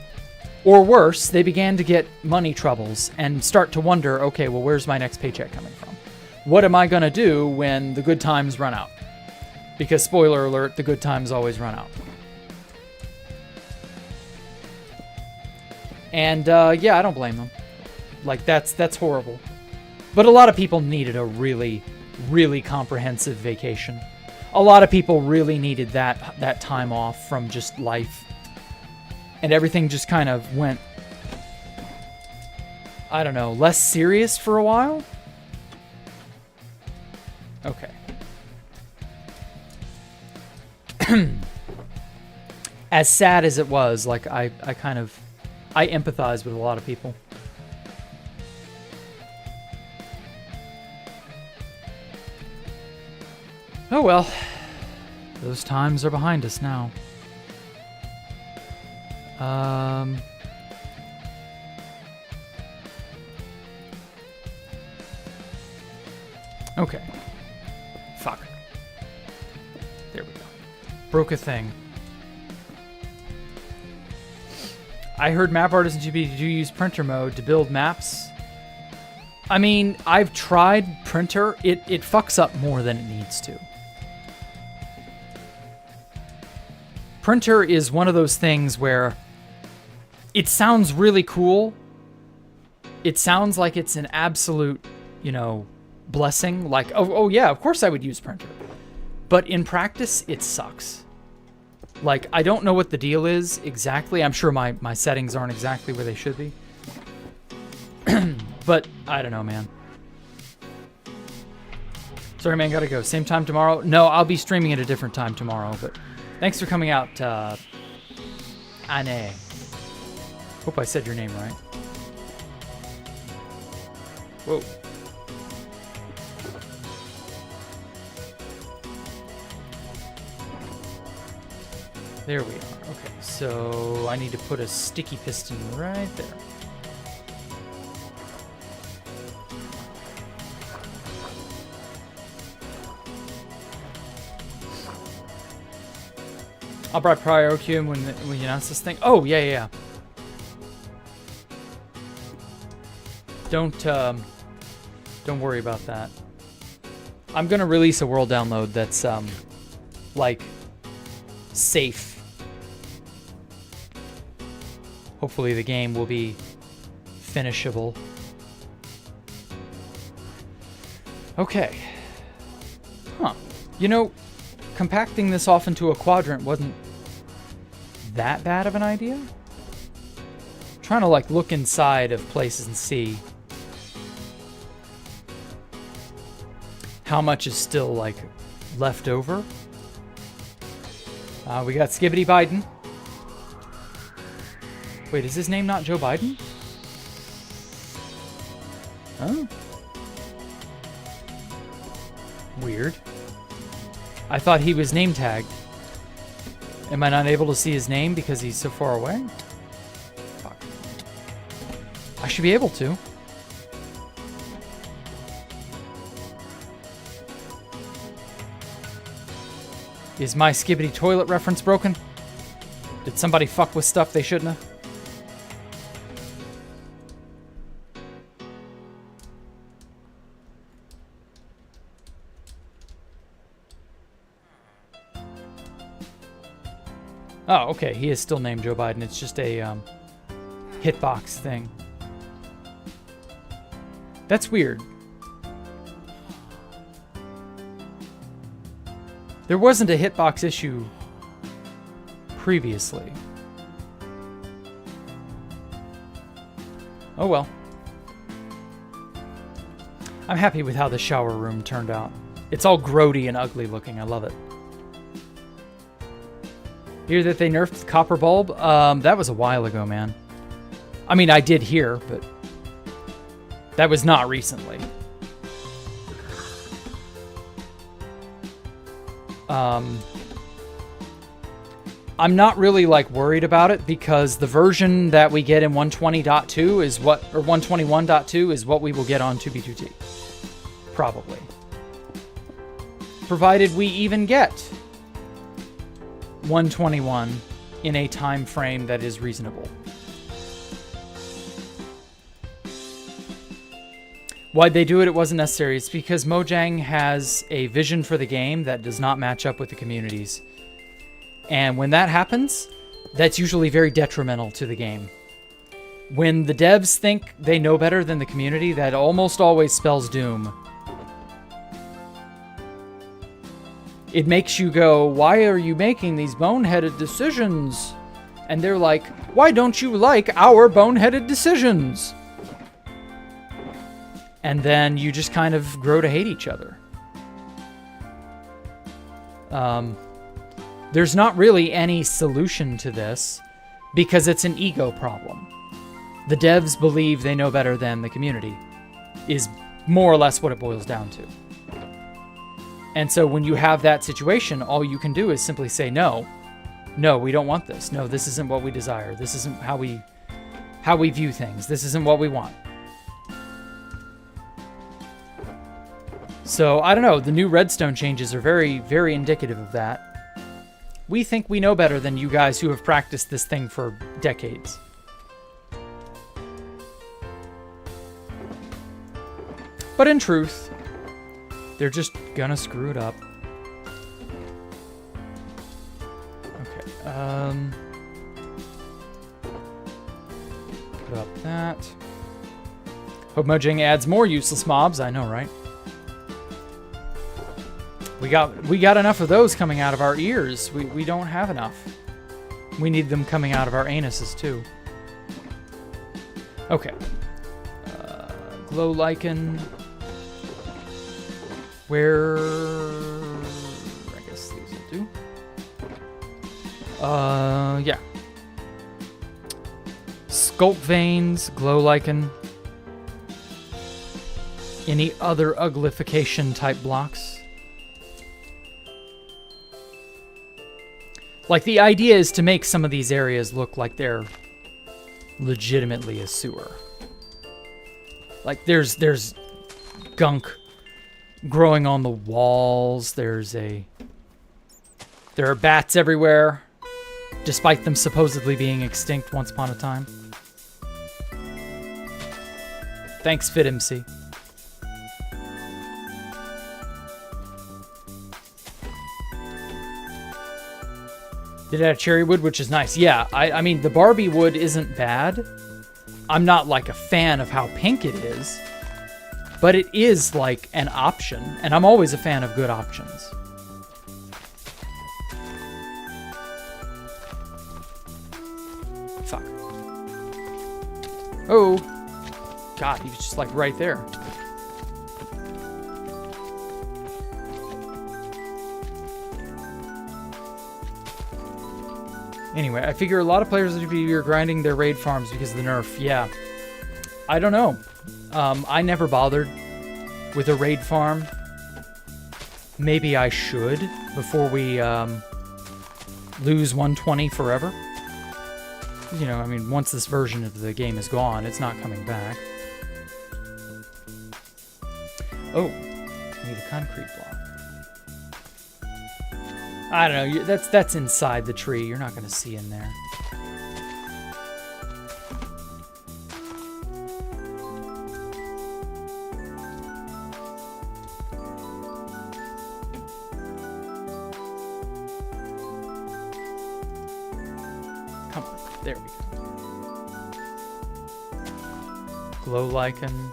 Or worse, they began to get money troubles and start to wonder, okay, well, where's my next paycheck coming from? What am I going to do when the good times run out? Because, spoiler alert, the good times always run out. And, yeah, I don't blame them. Like, that's horrible. But a lot of people needed a really, really comprehensive vacation. A lot of people really needed that time off from just life. And everything just kind of went, I don't know, less serious for a while? Okay. As sad as it was, like, I empathize with a lot of people. Oh well, those times are behind us now. Okay. Fuck. There we go. Broke a thing. I heard map artists in GB do use printer mode to build maps. I mean, I've tried printer. It fucks up more than it needs to. Printer is one of those things where it sounds really cool. It sounds like it's an absolute, you know, blessing. Like, oh yeah, of course I would use printer. But in practice, it sucks. Like, I don't know what the deal is exactly. I'm sure my settings aren't exactly where they should be. But I don't know, man. Sorry, man, gotta go. Same time tomorrow? No, I'll be streaming at a different time tomorrow, but thanks for coming out, Anne. Hope I said your name right. Whoa. There we are. Okay, so I need to put a sticky piston right there. I'll probably priority him when you announce this thing. Oh, yeah, yeah. Don't worry about that. I'm gonna release a world download that's like safe. Hopefully the game will be finishable. Okay. Huh. You know, compacting this off into a quadrant wasn't that bad of an idea. I'm trying to like look inside of places and see how much is still like left over. We got Skibbity Biden. Wait, is his name not Joe Biden? Oh. Weird. I thought he was name tagged. Am I not able to see his name because he's so far away? Fuck. I should be able to. Is my Skibbity toilet reference broken? Did somebody fuck with stuff they shouldn't have? Oh, okay. He is still named Joe Biden. It's just a hitbox thing. That's weird. There wasn't a hitbox issue previously. Oh well. I'm happy with how the shower room turned out. It's all grody and ugly looking. I love it. Hear that they nerfed the copper bulb? That was a while ago, man. I mean, I did hear, but that was not recently. I'm not really like worried about it because the version that we get in 120.2 is what, or 121.2 is what we will get on 2B2T. Probably. Provided we even get 121 in a time frame that is reasonable. Why'd they do it? It wasn't necessary. It's because Mojang has a vision for the game that does not match up with the community's. And when that happens, that's usually very detrimental to the game. When the devs think they know better than the community, that almost always spells doom. It makes you go, why are you making these boneheaded decisions? And they're like, why don't you like our boneheaded decisions? And then you just kind of grow to hate each other. There's not really any solution to this because it's an ego problem. The devs believe they know better than the community is more or less what it boils down to. And so when you have that situation, all you can do is simply say, no, we don't want this. No, this isn't what we desire. This isn't how we view things. This isn't what we want. So, I don't know. The new Redstone changes are very, very indicative of that. We think we know better than you guys who have practiced this thing for decades. But in truth, they're just gonna screw it up. Okay, put up that. Hope Mojang adds more useless mobs. I know, right? We got enough of those coming out of our ears. We don't have enough. We need them coming out of our anuses too. Okay. Glow lichen. Where? I guess these will do. Yeah. Sculpt veins, glow lichen. Any other uglification type blocks? Like, the idea is to make some of these areas look like they're legitimately a sewer. Like, there's gunk growing on the walls. There are bats everywhere, despite them supposedly being extinct once upon a time. Thanks, FitMC. Did it have cherry wood, which is nice. Yeah, I mean, the Barbie wood isn't bad. I'm not, like, a fan of how pink it is, but it is, like, an option, and I'm always a fan of good options. Fuck. Oh. God, he was just, like, right there. Anyway, I figure a lot of players are grinding their raid farms because of the nerf. Yeah. I don't know. I never bothered with a raid farm. Maybe I should before we lose 120 forever. You know, I mean, once this version of the game is gone, it's not coming back. Oh, need a concrete block. I don't know. That's inside the tree. You're not going to see in there. Come on. There we go. Glow lichen.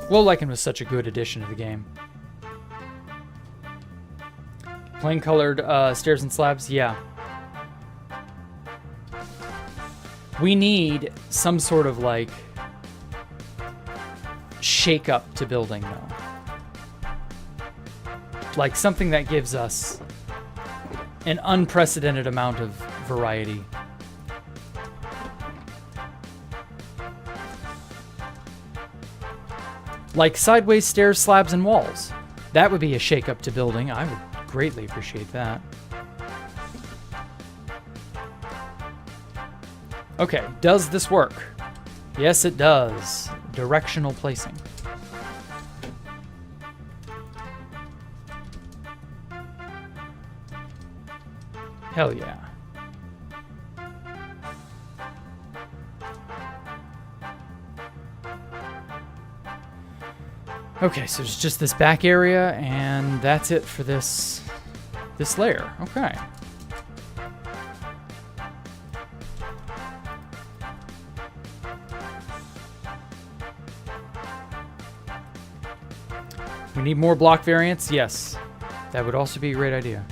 Glow lichen was such a good addition to the game. Plain colored stairs and slabs, yeah. We need some sort of like shake up to building though. Like something that gives us an unprecedented amount of variety. Like sideways stairs, slabs, and walls. That would be a shake-up to building. I would greatly appreciate that. Okay, does this work? Yes, it does. Directional placing. Hell yeah. Okay, so it's just this back area, and that's it for this layer. Okay. We need more block variants? Yes. That would also be a great idea.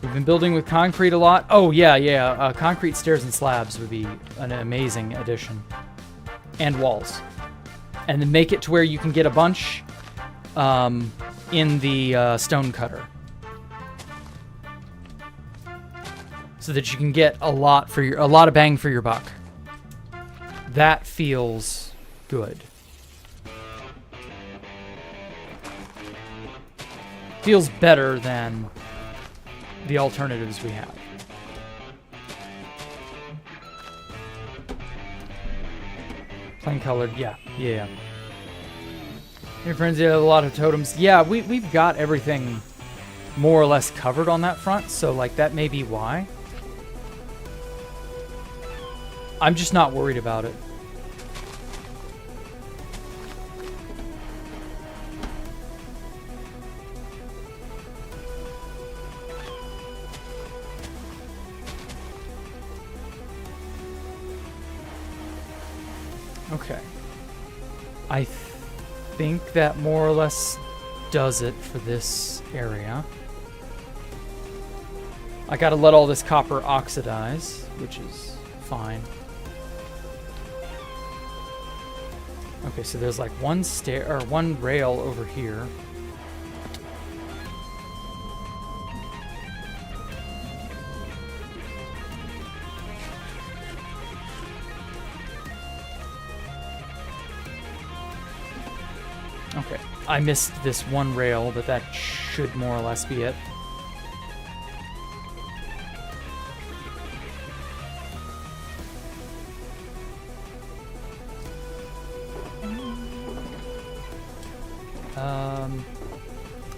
We've been building with concrete a lot. Oh, yeah. Concrete stairs and slabs would be an amazing addition. And walls. And then make it to where you can get a bunch in the stone cutter. So that you can get a lot of bang for your buck. That feels good. Feels better than the alternatives we have. Plain colored, yeah. Your friends have a lot of totems. Yeah, we've got everything more or less covered on that front, so like that may be why. I'm just not worried about it. Okay. I think that more or less does it for this area. I gotta let all this copper oxidize, which is fine. Okay, so there's like one rail over here. Okay, I missed this one rail, but that should more or less be it.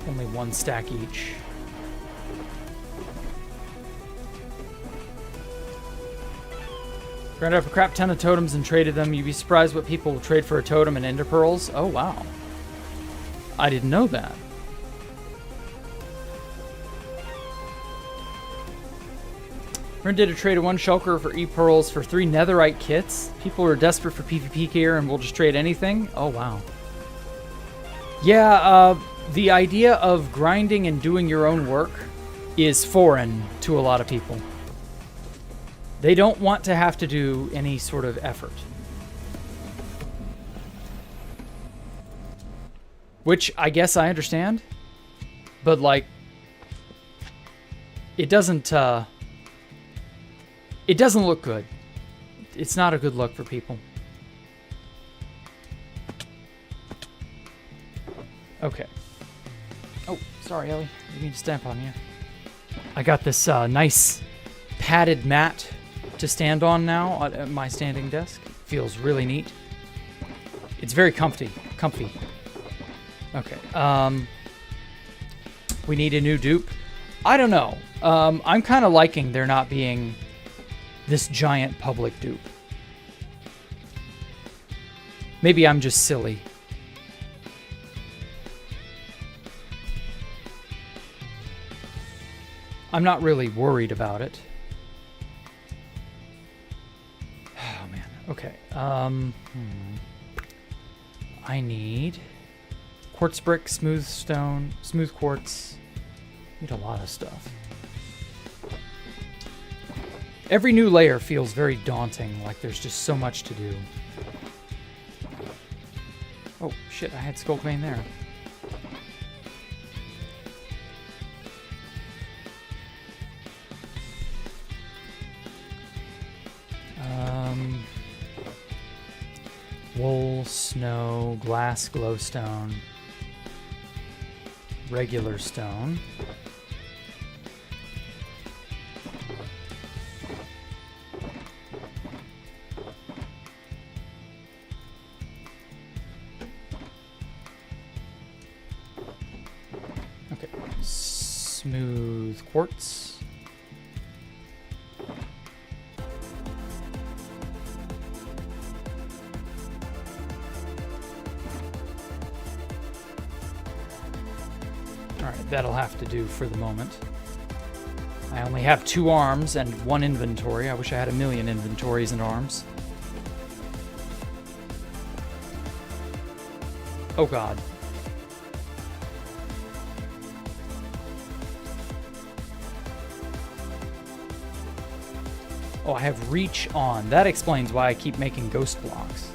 Only one stack each. Ground up a crap ton of totems and traded them. You'd be surprised what people will trade for a totem and ender pearls. Oh, wow. I didn't know that. Friend did a trade of 1 shulker for e-pearls for 3 netherite kits. People are desperate for PvP gear and will just trade anything. Oh, wow. Yeah, the idea of grinding and doing your own work is foreign to a lot of people. They don't want to have to do any sort of effort. Which I guess I understand. But like, it doesn't look good. It's not a good look for people. Okay. Oh, sorry, Ellie. I didn't mean to stamp on you. I got this nice padded mat to stand on now at my standing desk. Feels really neat. It's very comfy. Okay. We need a new dupe. I don't know. I'm kind of liking there not being this giant public dupe. Maybe I'm just silly. I'm not really worried about it. Oh, man. Okay. I need quartz brick, smooth stone, smooth quartz. Need a lot of stuff. Every new layer feels very daunting, like there's just so much to do. Oh, shit, I had Skull Vein there. Wool, snow, glass, glowstone, regular stone. Okay, smooth quartz. That'll have to do for the moment. I only have 2 arms and 1 inventory. I wish I had a million inventories and arms. Oh god. Oh, I have reach on. That explains why I keep making ghost blocks.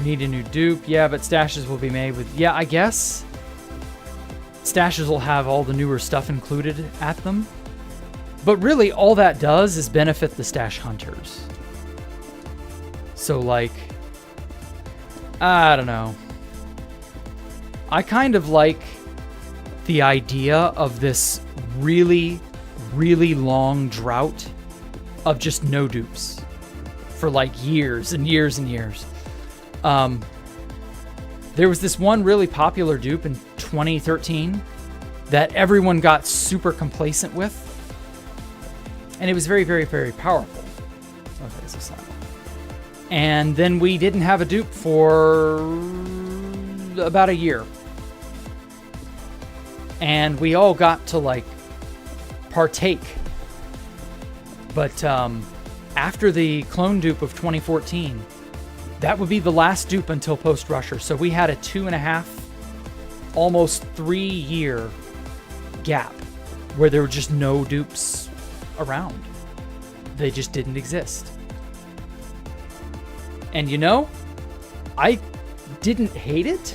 Need a new dupe. Yeah, but stashes will be made with... Yeah, I guess. Stashes will have all the newer stuff included at them. But really, all that does is benefit the stash hunters. So, like... I don't know. I kind of like the idea of this really, really long drought of just no dupes. For, like, years and years and years. There was this one really popular dupe in 2013 that everyone got super complacent with. And it was very, very, very powerful. Okay, it's a sign. And then we didn't have a dupe for about a year. And we all got to, like, partake. But after the clone dupe of 2014... that would be the last dupe until post-Rusher. So we had a 2.5, almost 3-year gap where there were just no dupes around. They just didn't exist. And you know, I didn't hate it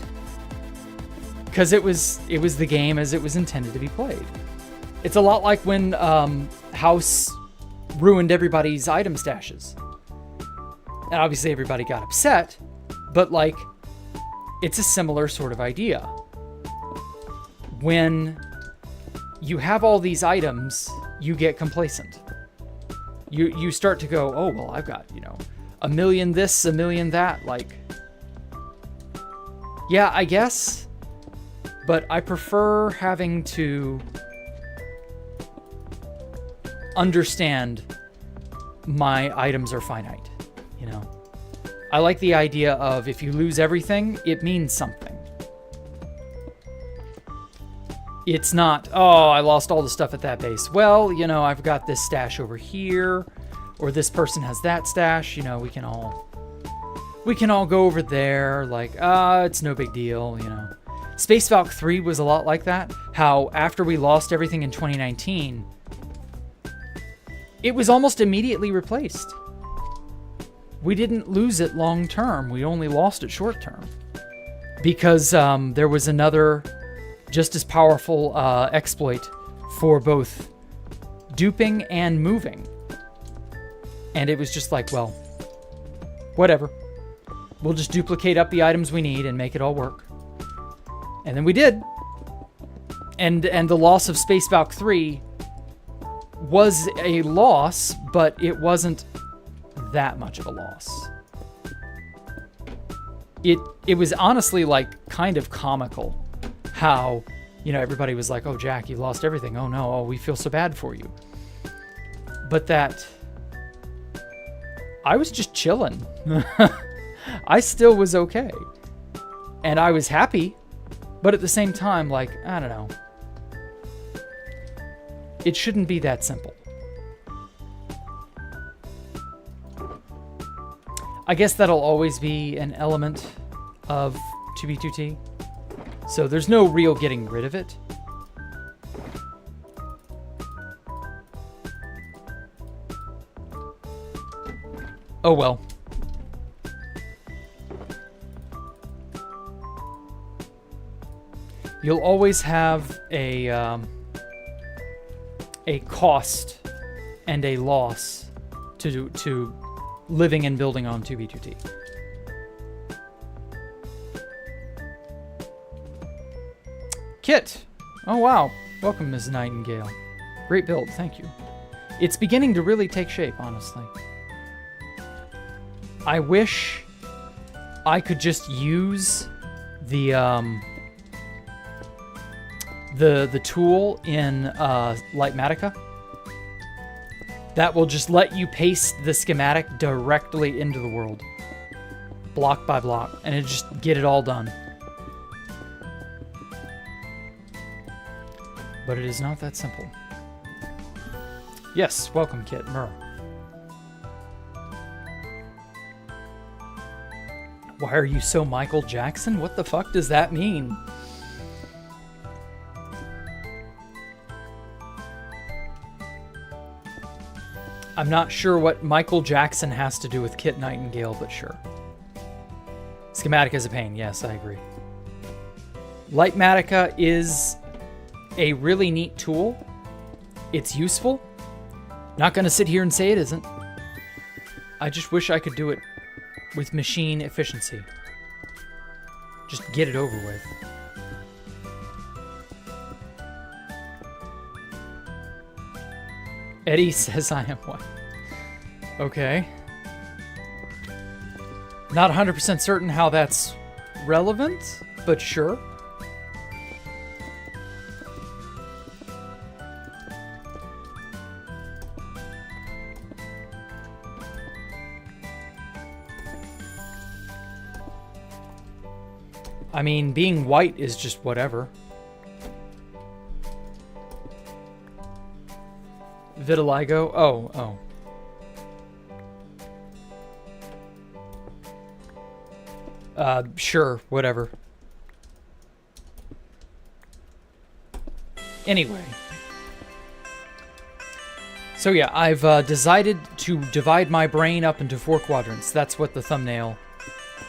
because it was the game as it was intended to be played. It's a lot like when House ruined everybody's item stashes. And obviously everybody got upset, but like, it's a similar sort of idea. When you have all these items, you get complacent. You start to go, oh, well, I've got, you know, a million this, a million that, like, yeah, I guess, but I prefer having to understand my items are finite, you know. I like the idea of if you lose everything, it means something. It's not, oh, I lost all the stuff at that base. Well, you know, I've got this stash over here, or this person has that stash, you know, we can all go over there, like, it's no big deal, you know. Space Valk 3 was a lot like that, how after we lost everything in 2019, it was almost immediately replaced. We didn't lose it long term, we only lost it short term. Because there was another just as powerful exploit for both duping and moving. And it was just like, well, whatever. We'll just duplicate up the items we need and make it all work. And then we did. And the loss of Space Valk 3 was a loss, but it wasn't that much of a loss. It was honestly like kind of comical how, you know, everybody was like, oh, Jack, you lost everything. Oh no, oh, we feel so bad for you. But that I was just chilling. I still was okay. And I was happy, but at the same time, like, I don't know. It shouldn't be that simple. I guess that'll always be an element of 2B2T. So there's no real getting rid of it. Oh well. You'll always have a cost and a loss to living and building on 2B2T. Kit! Oh wow, welcome Ms. Nightingale. Great build, thank you. It's beginning to really take shape, honestly. I wish I could just use the tool in Lightmatica that will just let you paste the schematic directly into the world, block by block, and it just get it all done. But it is not that simple. Yes, welcome, Kit. Murr. Why are you so Michael Jackson? What the fuck does that mean? I'm not sure what Michael Jackson has to do with Kit Nightingale, but sure. Schematic is a pain. Yes, I agree. Lightmatica is a really neat tool. It's useful. Not going to sit here and say it isn't. I just wish I could do it with machine efficiency. Just get it over with. Eddie says I am white. Okay. Not 100% certain how that's relevant, but sure. I mean, being white is just whatever. Vitiligo? Oh. Sure, whatever. Anyway. So yeah, I've decided to divide my brain up into 4 quadrants. That's what the thumbnail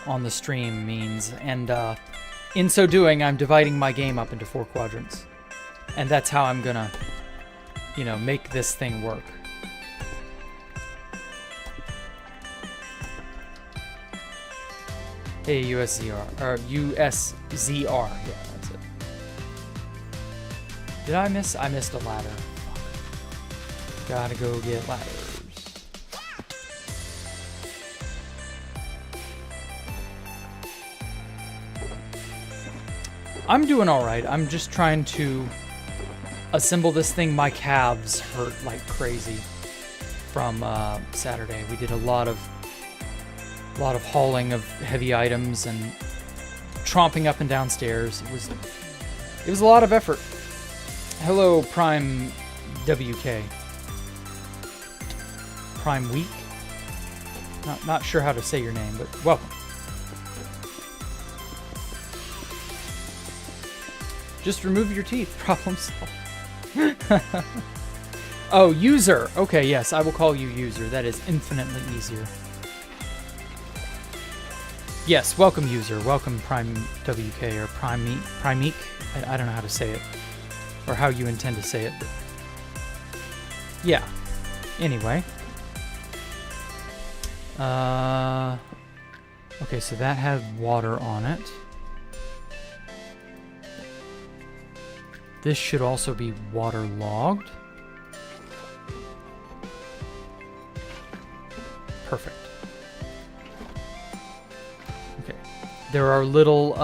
on the stream means. And in so doing, I'm dividing my game up into 4 quadrants. And that's how I'm gonna, you know, make this thing work. Hey, USZR. Or USZR. Yeah, that's it. Did I miss? I missed a ladder. Fuck. Gotta go get ladders. I'm doing alright. I'm just trying to assemble this thing. My calves hurt like crazy from Saturday. We did a lot of hauling of heavy items and tromping up and down stairs. It was a lot of effort. Hello, Prime WK. Prime Week? Not sure how to say your name, but welcome. Just remove your teeth. Problem solved. Oh, user. Okay, yes, I will call you user. That is infinitely easier. Yes, welcome user. Welcome Prime WK or Primeek. I don't know how to say it. Or how you intend to say it. But yeah. Anyway. Okay, so that had water on it. This should also be waterlogged. Perfect. Okay. There are little,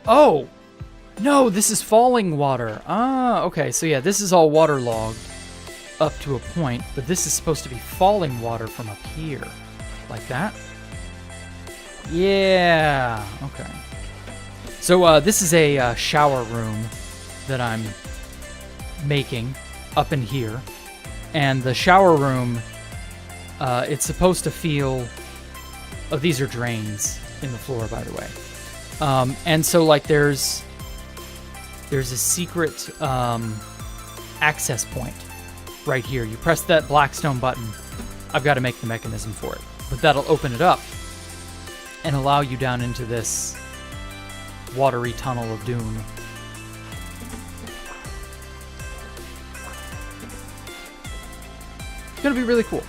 Oh! No, this is falling water. Ah, okay. So yeah, this is all waterlogged up to a point, but this is supposed to be falling water from up here. Like that? Yeah. Okay. So this is a shower room that I'm making up in here. And the shower room, it's supposed to feel... Oh, these are drains in the floor, by the way. And so, like, there's a secret access point right here. You press that Blackstone button. I've got to make the mechanism for it. But that'll open it up and allow you down into this watery tunnel of doom. It's gonna be really cool.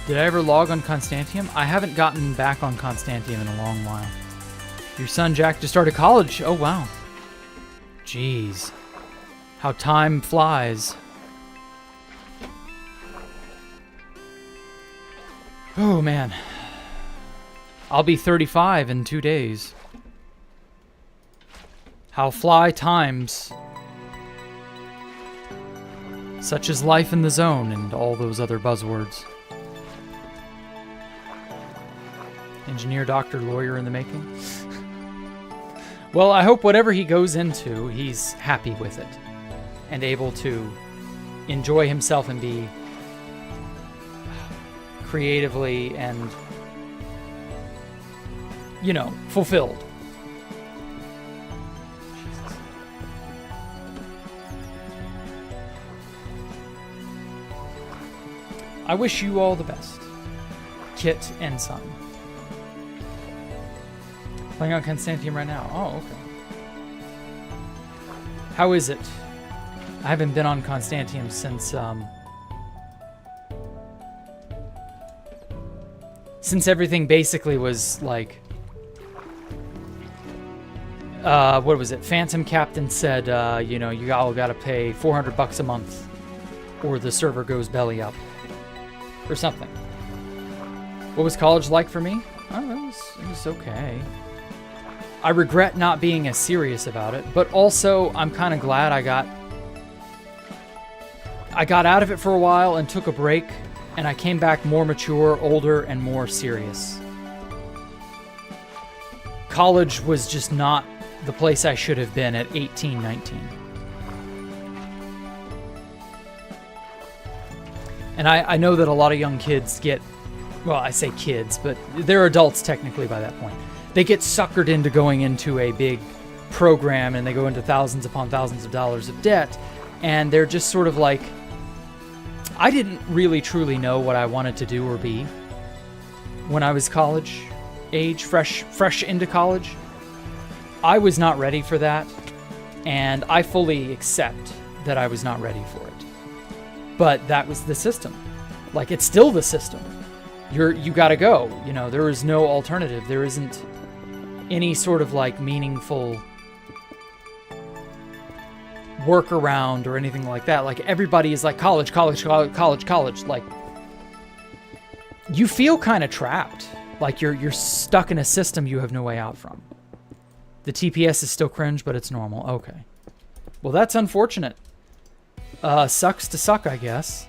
Did I ever log on Constantium? I haven't gotten back on Constantium in a long while. Your son Jack just started college. Oh wow. Jeez. How time flies. Oh man. I'll be 35 in 2 days. How fly times. Such is life in the zone and all those other buzzwords. Engineer, doctor, lawyer in the making. Well, I hope whatever he goes into, he's happy with it. And able to enjoy himself and be creatively and, you know, fulfilled. Jesus. I wish you all the best, Kit and son. Playing on Constantium right now. Oh, okay. How is it? I haven't been on Constantium since everything basically was like, what was it? Phantom Captain said, you know, you all gotta pay $400 a month or the server goes belly up or something. What was college like for me? Oh, it was okay. I regret not being as serious about it, but also I'm kind of glad I got out of it for a while and took a break, and I came back more mature, older, and more serious. College was just not the place I should have been at 18, 19. And I know that a lot of young kids get, well, I say kids, but they're adults technically by that point. They get suckered into going into a big program and they go into thousands upon thousands of dollars of debt, and they're just sort of like, I didn't really truly know what I wanted to do or be when I was college age, fresh into college. I was not ready for that, and I fully accept that I was not ready for it. But that was the system. Like, it's still the system. You gotta go. You know, there is no alternative. There isn't any sort of, like, meaningful workaround or anything like that. Like, everybody is like, college, college, college, college, college. Like, you feel kind of trapped. Like, you're stuck in a system you have no way out from. The TPS is still cringe, but it's normal. Okay. Well, that's unfortunate. Sucks to suck, I guess.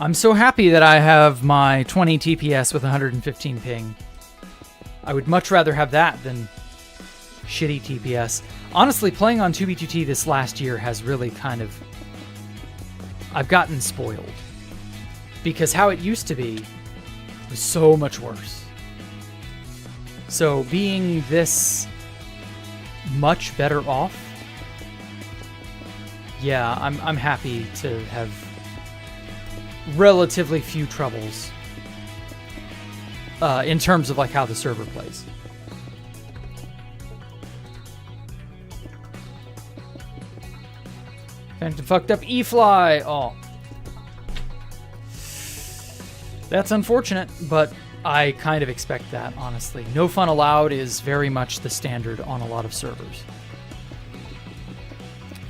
I'm so happy that I have my 20 TPS with 115 ping. I would much rather have that than shitty TPS. Honestly, playing on 2B2T this last year has really kind of... I've gotten spoiled. Because how it used to be was so much worse. So being this much better off, yeah, I'm happy to have relatively few troubles in terms of like how the server plays. Phantom fucked up E-Fly. Oh. That's unfortunate, but I kind of expect that, honestly. No fun allowed is very much the standard on a lot of servers.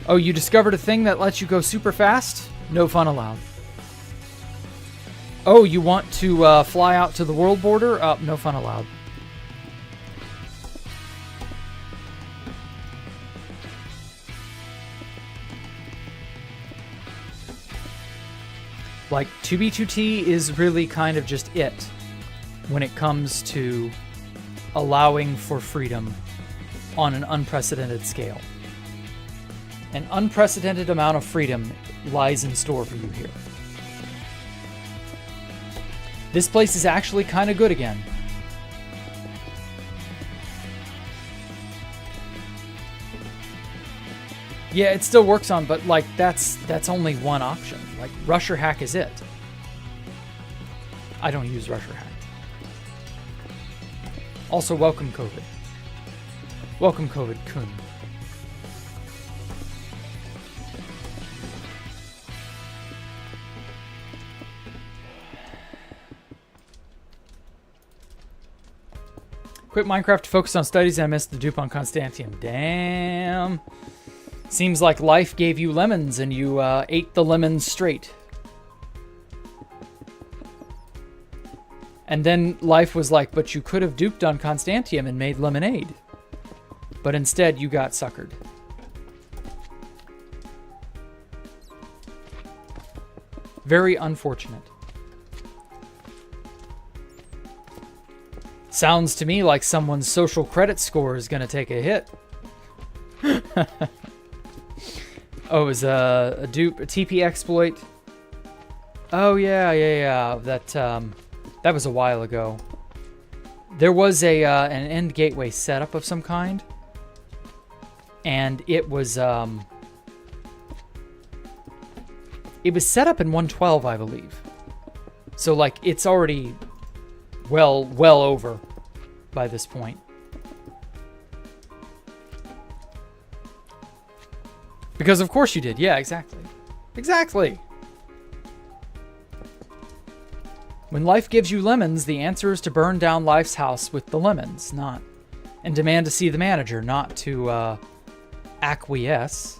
Oh, you discovered a thing that lets you go super fast? No fun allowed. Oh, you want to fly out to the world border? No fun allowed. Like, 2B2T is really kind of just it when it comes to allowing for freedom on an unprecedented scale. An unprecedented amount of freedom lies in store for you here. This place is actually kind of good again. Yeah, it still works on, but like that's only one option. Like, Rusher Hack is it. I don't use Rusher Hack. Also, welcome COVID. Welcome COVID-kun. Quit Minecraft to focus on studies and I missed the dupe on Constantium. Damn. Seems like life gave you lemons and you ate the lemons straight. And then life was like, but you could have duped on Constantium and made lemonade. But instead you got suckered. Very unfortunate. Sounds to me like someone's social credit score is going to take a hit. Oh, it was a dupe, a TP exploit. Oh, yeah. That was a while ago. There was an end gateway setup of some kind. And it was set up in 112, I believe. So, like, it's already well over by this point. Because of course you did. Yeah, exactly. Exactly. When life gives you lemons, the answer is to burn down life's house with the lemons, not... And demand to see the manager, not to acquiesce.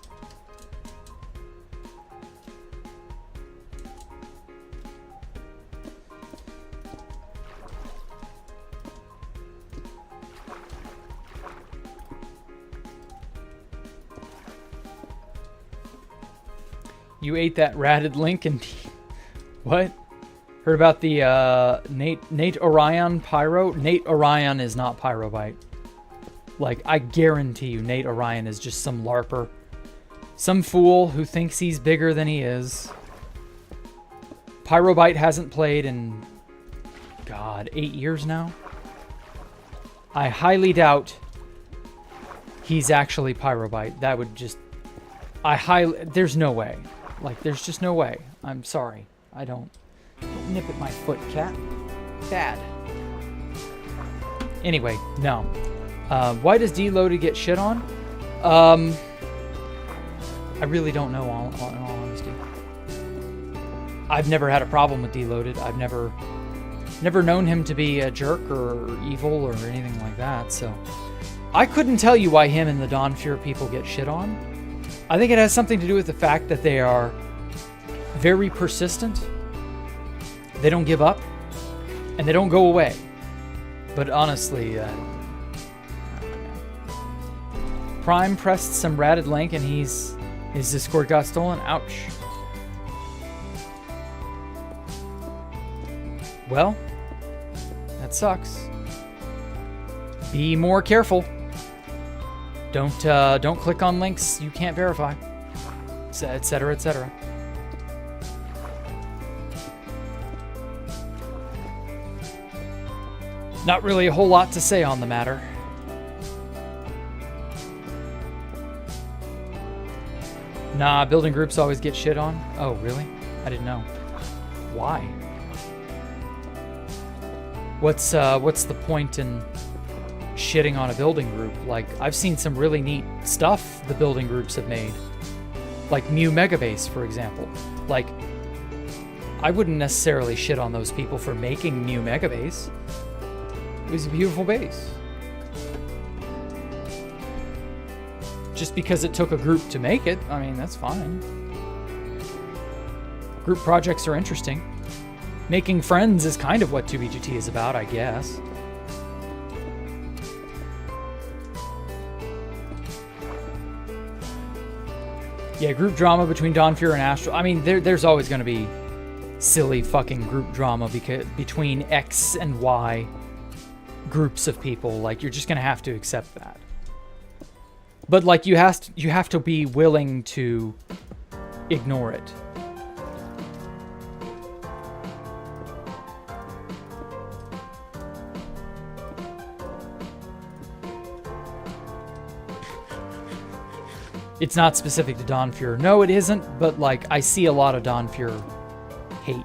You ate that ratted link and... What? Heard about the Nate Orion Pyro? Nate Orion is not Pyrobite. Like, I guarantee you Nate Orion is just some LARPer. Some fool who thinks he's bigger than he is. Pyrobite hasn't played in... God, 8 years now? I highly doubt he's actually Pyrobite. That would just... There's no way. Like, there's just no way. I'm sorry. I don't nip at my foot, cat. Bad. Anyway, no. Why does Deloaded get shit on? I really don't know, in all I've never had a problem with Deloaded. I've never known him to be a jerk or evil or anything like that. So I couldn't tell you why him and the Dawnfear people get shit on. I think it has something to do with the fact that they are very persistent. They don't give up, and they don't go away. But honestly, Prime pressed some ratted link and his Discord got stolen. Ouch. Well, that sucks. Be more careful. Don't click on links you can't verify, etc., etc. Not really a whole lot to say on the matter. Nah, building groups always get shit on. Oh, really? I didn't know. Why? What's the point in shitting on a building group? Like, I've seen some really neat stuff the building groups have made. Like Mew Megabase, for example. Like, I wouldn't necessarily shit on those people for making Mew Megabase. It was a beautiful base. Just because it took a group to make it, I mean, that's fine. Group projects are interesting. Making friends is kind of what 2BGT is about, I guess. Yeah, group drama between Dawnfear and Astral. I mean, there's always going to be silly fucking group drama between X and Y groups of people. Like, you're just going to have to accept that. But, like, you have to be willing to ignore it. It's not specific to Dawnfear. No, it isn't, but, like, I see a lot of Dawnfear hate.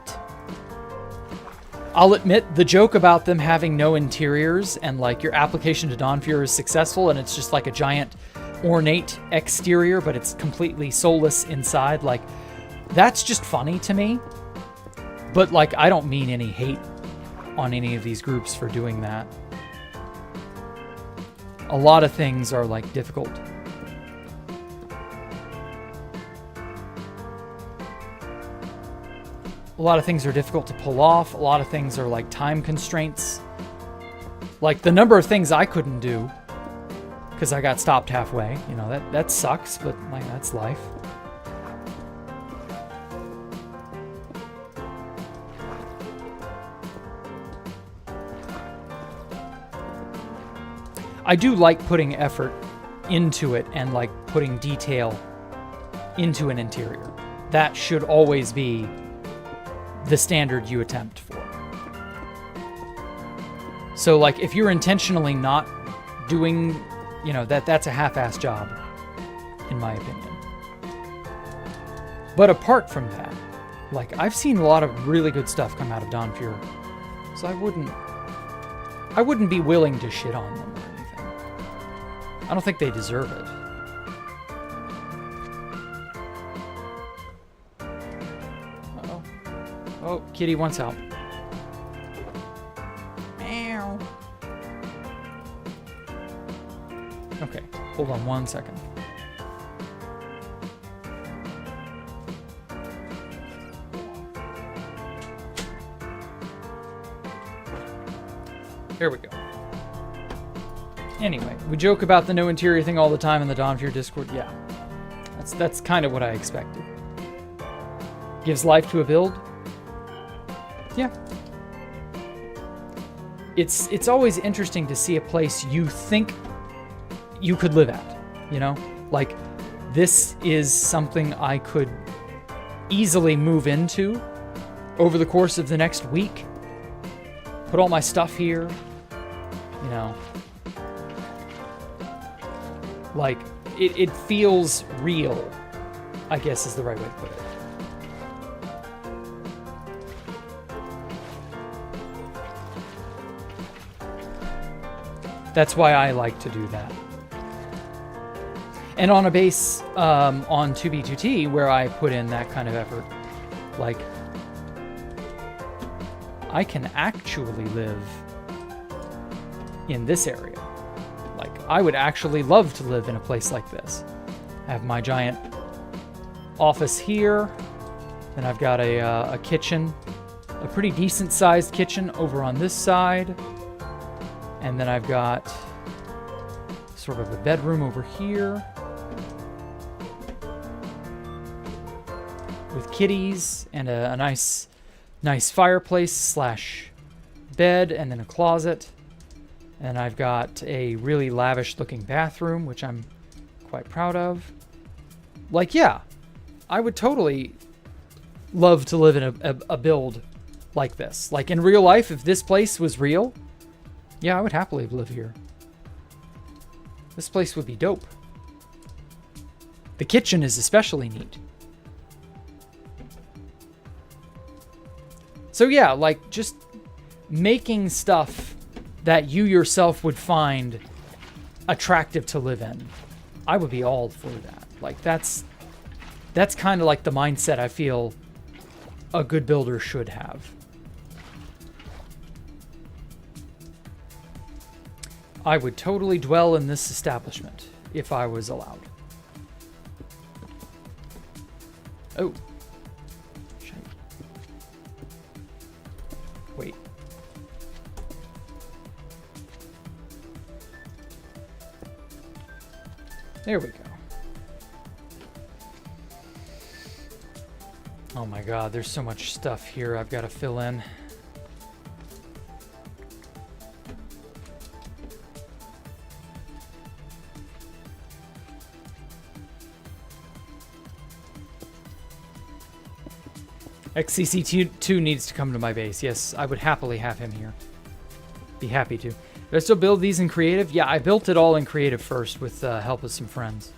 I'll admit, the joke about them having no interiors and, like, your application to Dawnfear is successful and it's just like a giant ornate exterior, but it's completely soulless inside, like, that's just funny to me. But, like, I don't mean any hate on any of these groups for doing that. A lot of things are, like, difficult. A lot of things are difficult to pull off. A lot of things are like time constraints. Like the number of things I couldn't do because I got stopped halfway. You know, that sucks, but like that's life. I do like putting effort into it and like putting detail into an interior. That should always be the standard you attempt for. So like if you're intentionally not doing, you know, that's a half-assed job, in my opinion. But apart from that, like I've seen a lot of really good stuff come out of Dawnfear. So I wouldn't be willing to shit on them or anything. I don't think they deserve it. Oh, kitty wants out. Meow. Okay, hold on 1 second. There we go. Anyway, we joke about the no interior thing all the time in the Dawnfear Discord. Yeah, that's kind of what I expected. Gives life to a build. Yeah. It's always interesting to see a place you think you could live at, you know? Like, this is something I could easily move into over the course of the next week. Put all my stuff here, you know. Like, it feels real, I guess is the right way to put it. That's why I like to do that. And on a base on 2B2T, where I put in that kind of effort, like, I can actually live in this area. Like, I would actually love to live in a place like this. I have my giant office here. Then I've got a kitchen, a pretty decent sized kitchen over on this side. And then I've got sort of a bedroom over here with kitties and a nice fireplace slash bed, and then a closet. And I've got a really lavish looking bathroom, which I'm quite proud of. Like, yeah, I would totally love to live in a build like this. Like, in real life, if this place was real, yeah, I would happily live here. This place would be dope. The kitchen is especially neat. So yeah, like, just making stuff that you yourself would find attractive to live in. I would be all for that. Like, that's kind of like the mindset I feel a good builder should have. I would totally dwell in this establishment if I was allowed. Oh. Shit. Wait. There we go. Oh my god, there's so much stuff here I've got to fill in. XCC2 needs to come to my base. Yes, I would happily have him here. Be happy to. Do I still build these in creative? Yeah, I built it all in creative first with help of some friends.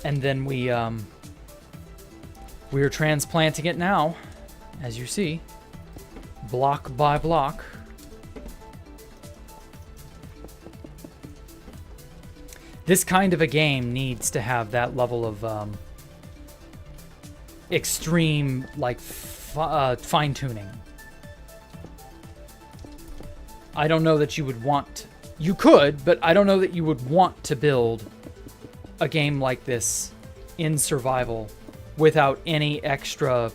And then we are transplanting it now, as you see, block by block. This kind of a game needs to have that level of extreme, like, fine-tuning. I don't know that you would want... You could, but I don't know that you would want to build a game like this in survival without any extra,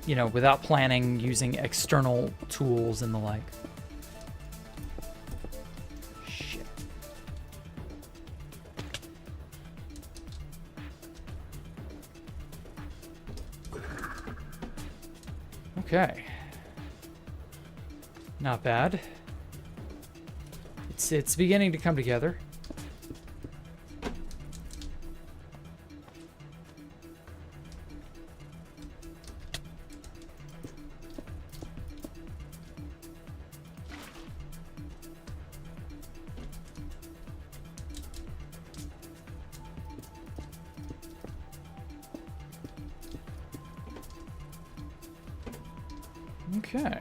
you know, without planning, using external tools and the like. Okay. Not bad. It's beginning to come together. Okay.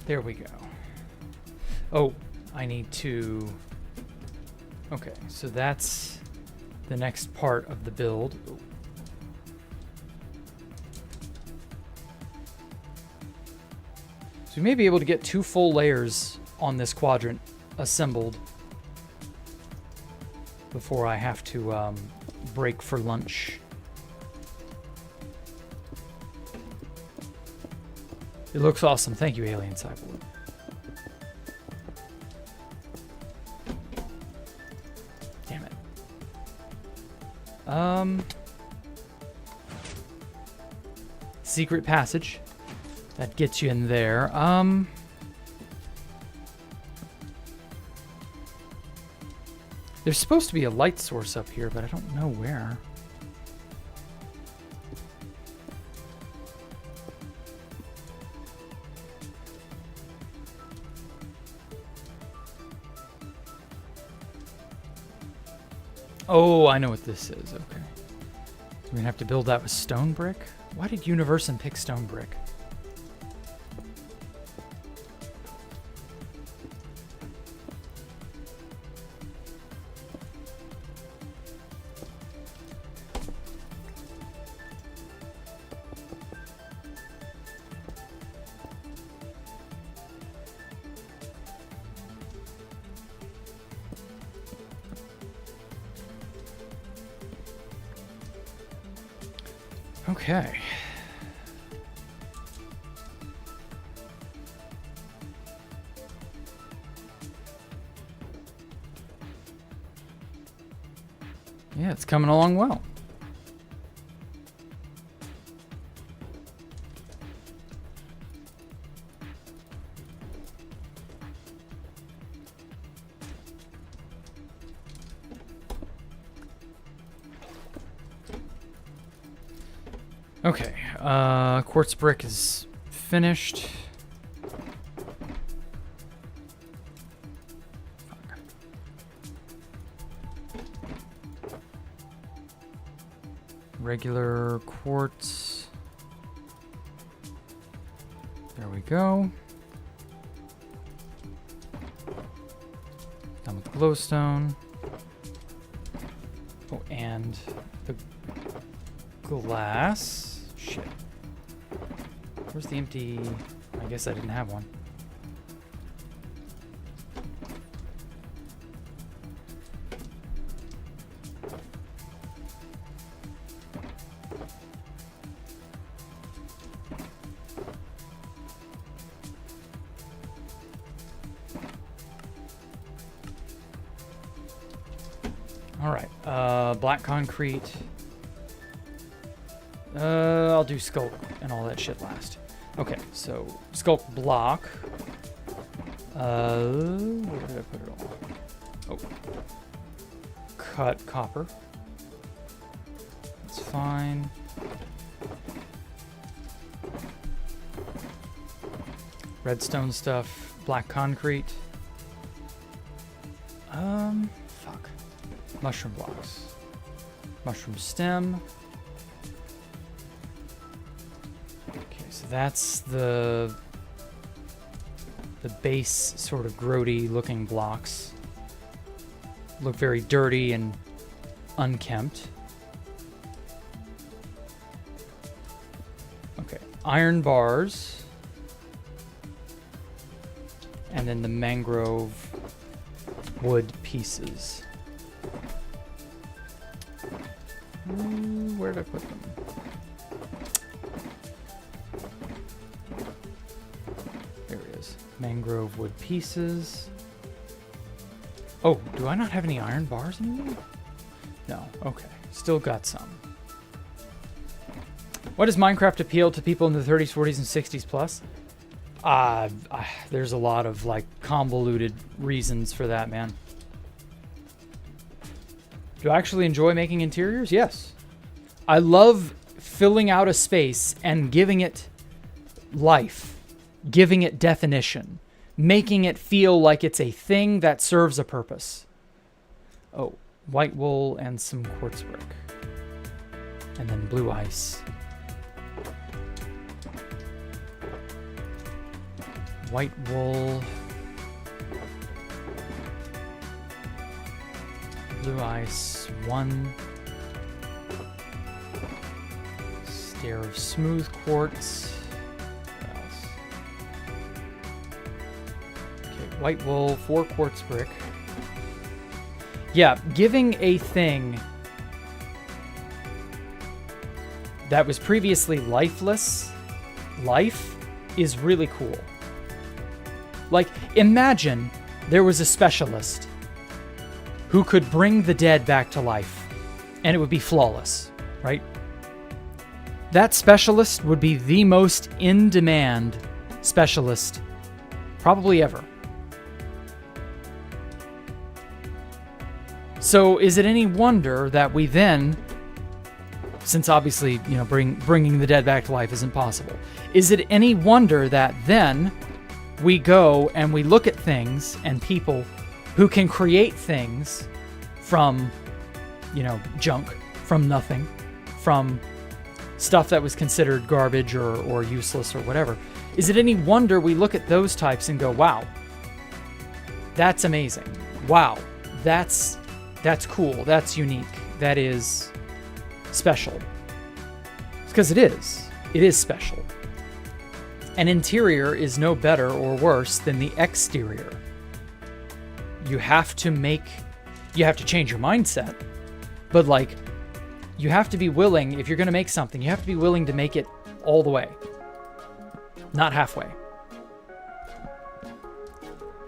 There we go. Oh, I need to... Okay, so that's the next part of the build. Ooh. So we may be able to get 2 full layers on this quadrant assembled before I have to break for lunch. It looks awesome. Thank you, Alien Cyborg. Damn it. Secret passage. That gets you in there. There's supposed to be a light source up here, but I don't know where. Oh, I know what this is. Okay. We're gonna have to build that with stone brick? Why did Universon pick stone brick? Okay. Yeah, it's coming along well. Okay, quartz brick is finished. Fuck. Regular quartz. There we go. Done with the glowstone. Oh, and the glass. Shit. Where's the empty... I guess I didn't have one. All right. Black concrete. I'll do sculk and all that shit last. Okay, so sculk block. Where did I put it all? Oh. Cut copper. That's fine. Redstone stuff. Black concrete. Fuck. Mushroom blocks. Mushroom stem. So that's the base sort of grody looking blocks. Look very dirty and unkempt. Okay, iron bars. And then the mangrove wood pieces. Where did I put them? Mangrove wood pieces. Oh, do I not have any iron bars anymore? No. Okay. Still got some. Why does Minecraft appeal to people in the 30s, 40s, and 60s plus? There's a lot of like convoluted reasons for that, man. Do I actually enjoy making interiors? Yes. I love filling out a space and giving it life. Giving it definition, making it feel like it's a thing that serves a purpose. Oh, white wool and some quartz brick. And then blue ice. White wool. Blue ice, 1. Stair of smooth quartz. White wool, 4 quartz brick. Yeah, giving a thing that was previously lifeless life is really cool. Like, imagine there was a specialist who could bring the dead back to life, and it would be flawless, right? That specialist would be the most in-demand specialist probably ever. So is it any wonder that we then, since obviously, you know, bringing the dead back to life isn't possible, is it any wonder that then we go and we look at things and people who can create things from, you know, junk, from nothing, from stuff that was considered garbage or useless or whatever. Is it any wonder we look at those types and go, wow, that's amazing. Wow, that's cool. That's unique. That is special. Because it is. It is special. An interior is no better or worse than the exterior. You have to change your mindset. But like, you have to be willing, if you're going to make something, you have to be willing to make it all the way, not halfway.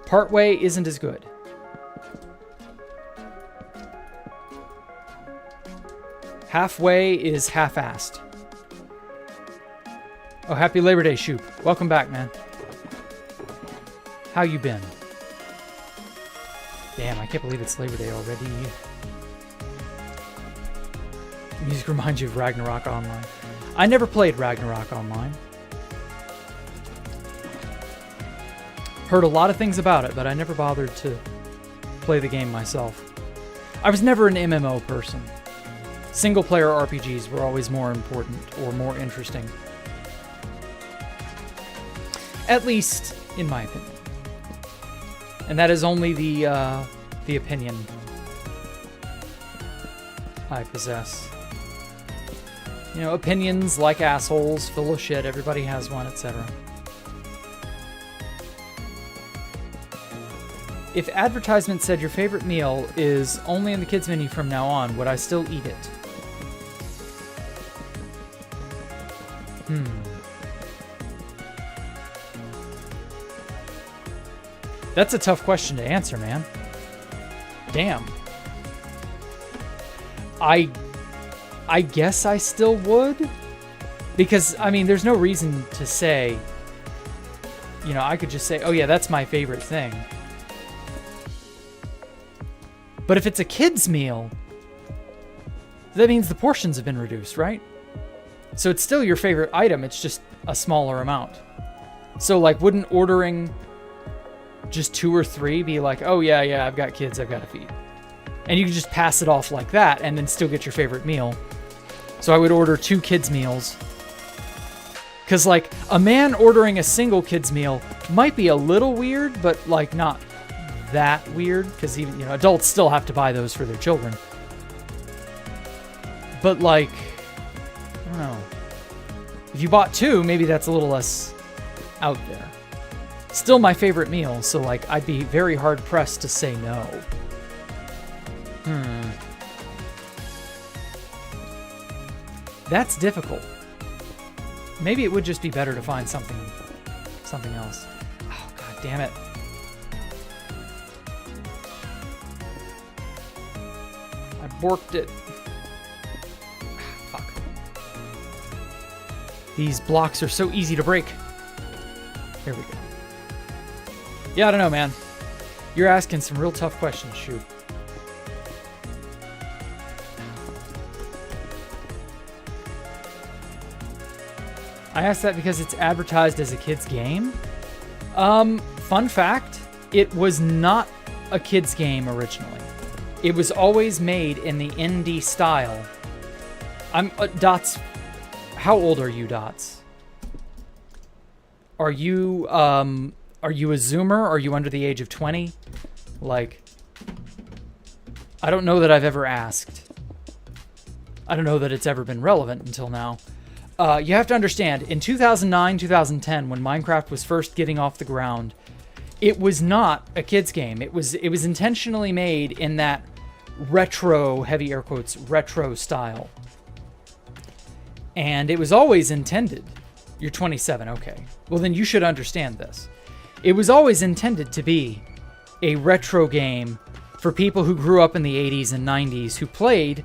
Partway isn't as good. Halfway is half-assed. Oh, happy Labor Day, Shoop. Welcome back, man. How you been? Damn, I can't believe it's Labor Day already. Music reminds you of Ragnarok Online. I never played Ragnarok Online. Heard a lot of things about it, but I never bothered to play the game myself. I was never an MMO person. Single-player RPGs were always more important or more interesting. At least, in my opinion. And that is only the opinion I possess. You know, opinions like assholes, full of shit, everybody has one, etc. If advertisement said your favorite meal is only in the kids menu from now on, would I still eat it? That's a tough question to answer, man. Damn. I guess I still would. Because, I mean, there's no reason to say, you know, I could just say, oh yeah, that's my favorite thing. But if it's a kid's meal, that means the portions have been reduced, right? So it's still your favorite item, it's just a smaller amount. So, like, wouldn't ordering just 2 or 3 be like, oh yeah, I've got kids, I've got to feed. And you can just pass it off like that and then still get your favorite meal. So I would order 2 kids meals. Because, like, a man ordering a single kids meal might be a little weird, but, like, not that weird. Because even, you know, adults still have to buy those for their children. But, like, I don't know. If you bought 2, maybe that's a little less out there. Still my favorite meal, so, like, I'd be very hard-pressed to say no. That's difficult. Maybe it would just be better to find something else. Oh, god damn it. I borked it. Fuck. These blocks are so easy to break. Here we go. Yeah, I don't know, man. You're asking some real tough questions, shoot. I asked that because it's advertised as a kid's game. Fun fact, it was not a kid's game originally. It was always made in the indie style. Dots, how old are you, Dots? Are you a Zoomer? Are you under the age of 20? Like, I don't know that I've ever asked. I don't know that it's ever been relevant until now. You have to understand, in 2009, 2010, when Minecraft was first getting off the ground, it was not a kid's game. It was intentionally made in that retro, heavy air quotes, retro style. And it was always intended. You're 27, okay. Well, then you should understand this. It was always intended to be a retro game for people who grew up in the 80s and 90s, who played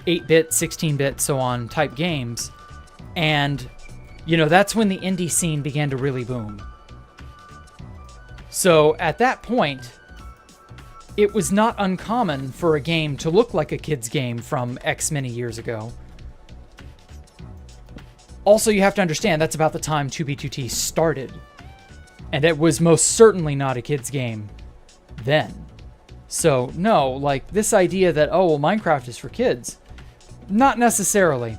8-bit, 16-bit, so on type games. And, you know, that's when the indie scene began to really boom. So at that point, it was not uncommon for a game to look like a kid's game from X many years ago. Also, you have to understand, that's about the time 2B2T started. And it was most certainly not a kid's game then. So, no, like, this idea that, oh, well, Minecraft is for kids. Not necessarily.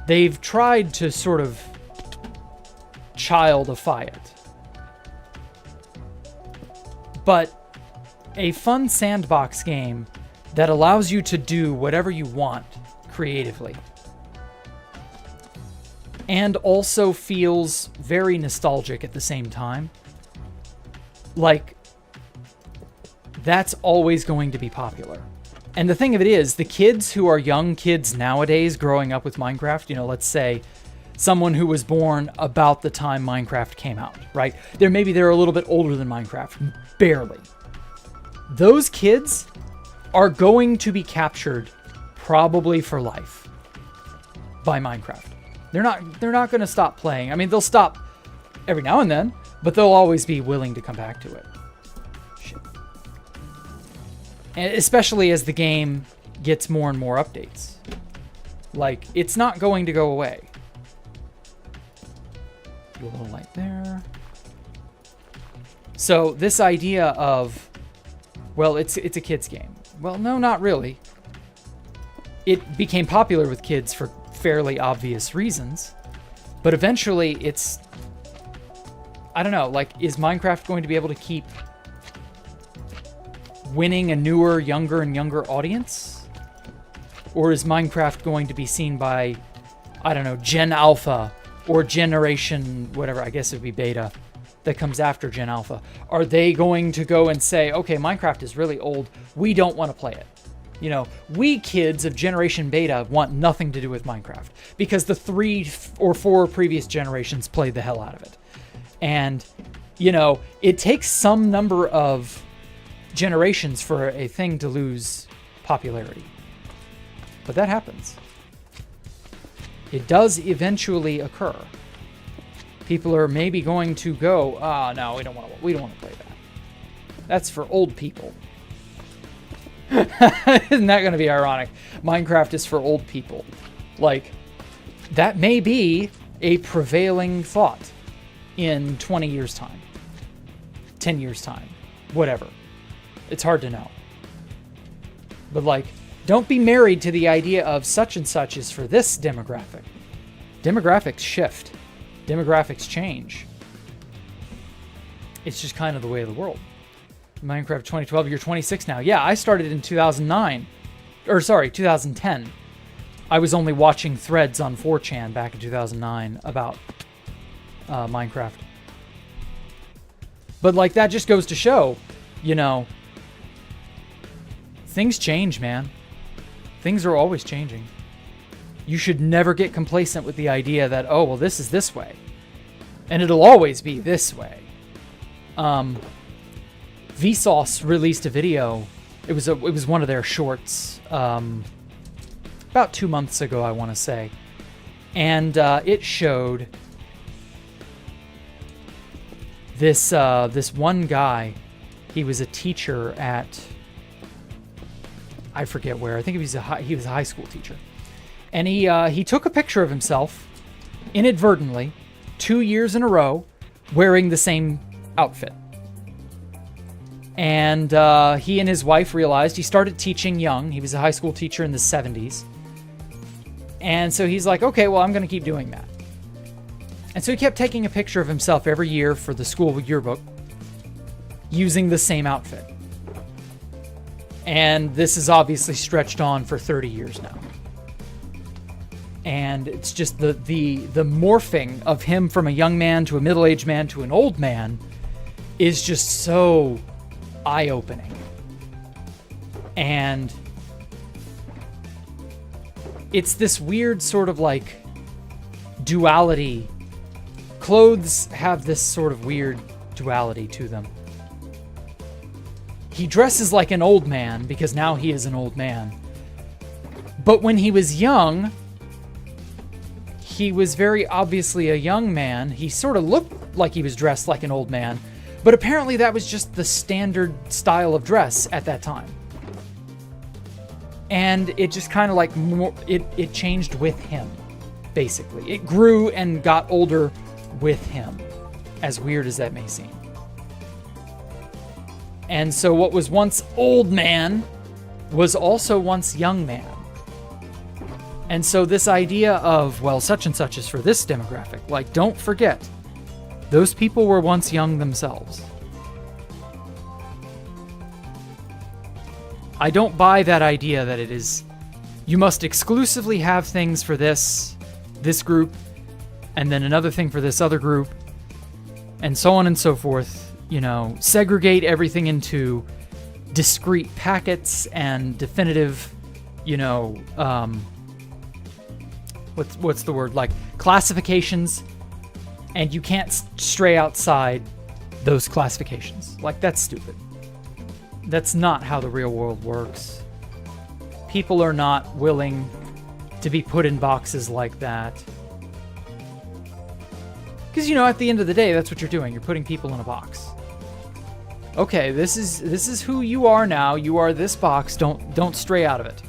They've tried to sort of childify it. But a fun sandbox game that allows you to do whatever you want creatively. And also feels very nostalgic at the same time. Like, that's always going to be popular. And the thing of it is, the kids who are young kids nowadays growing up with Minecraft, you know, let's say someone who was born about the time Minecraft came out, right? Maybe they're a little bit older than Minecraft, barely. Those kids are going to be captured probably for life by Minecraft. They're not going to stop playing. I mean, they'll stop every now and then, but they'll always be willing to come back to it. Shit. And especially as the game gets more and more updates. Like, it's not going to go away. A little light there. So this idea of, well, it's a kid's game. Well, no, not really. It became popular with kids for fairly obvious reasons, but eventually it's, I don't know, like, is Minecraft going to be able to keep winning a newer, younger and younger audience? Or is Minecraft going to be seen by, I don't know, Gen Alpha or Generation, whatever, I guess it would be Beta, that comes after Gen Alpha? Are they going to go and say, okay, Minecraft is really old, we don't want to play it? You know, we kids of Generation Beta want nothing to do with Minecraft because the 3 or 4 previous generations played the hell out of it. And, you know, it takes some number of generations for a thing to lose popularity. But that happens. It does eventually occur. People are maybe going to go, no, we don't want to play that. That's for old people. Isn't that going to be ironic? Minecraft is for old people. Like, that may be a prevailing thought in 20 years' time, 10 years' time, whatever. It's hard to know. But, like, don't be married to the idea of such and such is for this demographic. Demographics shift. Demographics change. It's just kind of the way of the world. Minecraft 2012, you're 26 now. Yeah, I started in 2010. I was only watching threads on 4chan back in 2009 about Minecraft. But, like, that just goes to show, you know, things change, man. Things are always changing. You should never get complacent with the idea that, oh, well, this is this way. And it'll always be this way. Vsauce released a video. It was one of their shorts about 2 months ago, I want to say. And it showed this one guy. He was a teacher at, I forget where. I think he was a high school teacher. And he took a picture of himself inadvertently 2 years in a row wearing the same outfit. And he and his wife realized, he started teaching young. He was a high school teacher in the 70s. And so he's like, okay, well, I'm going to keep doing that. And so he kept taking a picture of himself every year for the school yearbook using the same outfit. And this is obviously stretched on for 30 years now. And it's just the morphing of him from a young man to a middle-aged man to an old man is just so eye-opening. And it's this weird sort of like duality. Clothes have this sort of weird duality to them. He dresses like an old man because now he is an old man. But when he was young, he was very obviously a young man. He sort of looked like he was dressed like an old man. But apparently that was just the standard style of dress at that time. And it just kind of like it changed with him, basically. It grew and got older with him, as weird as that may seem. And so what was once old man was also once young man. And so this idea of, well, such and such is for this demographic, like, don't forget, those people were once young themselves. I don't buy that idea that it is, you must exclusively have things for this group, and then another thing for this other group, and so on and so forth. You know, segregate everything into discrete packets and definitive, you know, what's the word, like classifications, and you can't stray outside those classifications. Like, that's stupid. That's not how the real world works. People are not willing to be put in boxes like that. Because, you know, at the end of the day, that's what you're doing. You're putting people in a box. Okay, this is who you are now. You are this box. Don't stray out of it.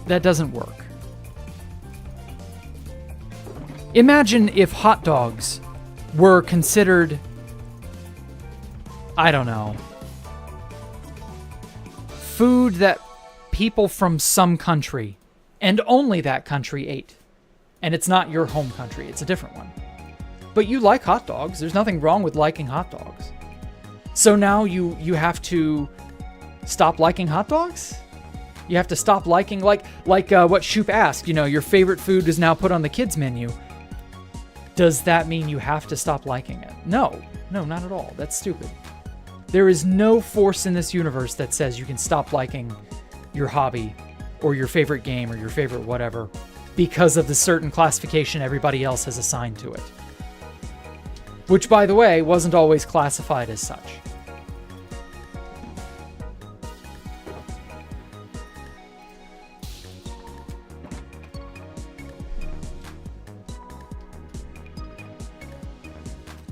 That doesn't work. Imagine if hot dogs were considered, I don't know, food that people from some country, and only that country, ate. And it's not your home country, it's a different one. But you like hot dogs. There's nothing wrong with liking hot dogs. So now you have to stop liking hot dogs? You have to stop liking, like what Shoop asked, you know, your favorite food is now put on the kids menu. Does that mean you have to stop liking it? No, not at all. That's stupid. There is no force in this universe that says you can stop liking your hobby or your favorite game or your favorite whatever because of the certain classification everybody else has assigned to it. Which, by the way, wasn't always classified as such.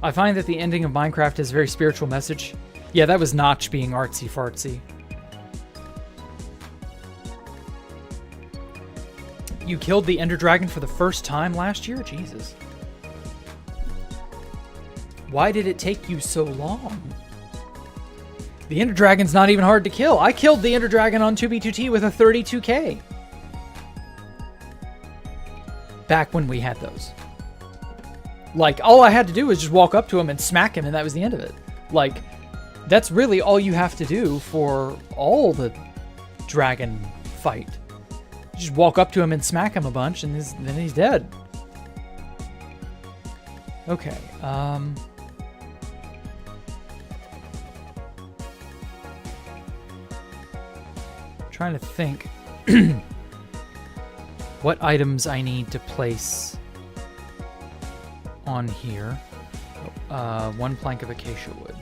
I find that the ending of Minecraft has a very spiritual message. Yeah, that was Notch being artsy-fartsy. You killed the Ender Dragon for the first time last year? Jesus. Why did it take you so long? The Ender Dragon's not even hard to kill. I killed the Ender Dragon on 2B2T with a 32k. Back when we had those. Like, all I had to do was just walk up to him and smack him, and that was the end of it. Like, that's really all you have to do for all the dragon fight. You just walk up to him and smack him a bunch, and then he's dead. Okay, trying to think what items I need to place on here. One plank of acacia wood.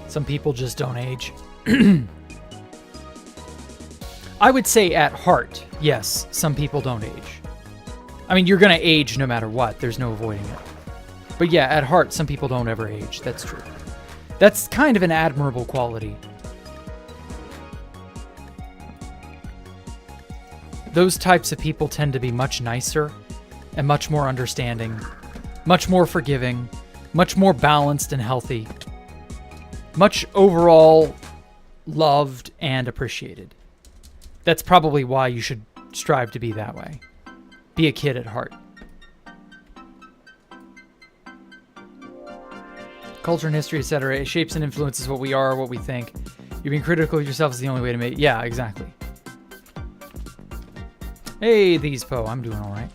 Some people just don't age. I would say at heart, yes, some people don't age. I mean, you're going to age no matter what. There's no avoiding it. But yeah, at heart, some people don't ever age. That's true. That's kind of an admirable quality. Those types of people tend to be much nicer and much more understanding, much more forgiving, much more balanced and healthy, much overall loved and appreciated. That's probably why you should strive to be that way. Be a kid at heart. Culture and history, etc. It shapes and influences what we are, what we think. You being critical of yourself is the only way to make... Yeah, exactly. Hey, these Poe. I'm doing all right.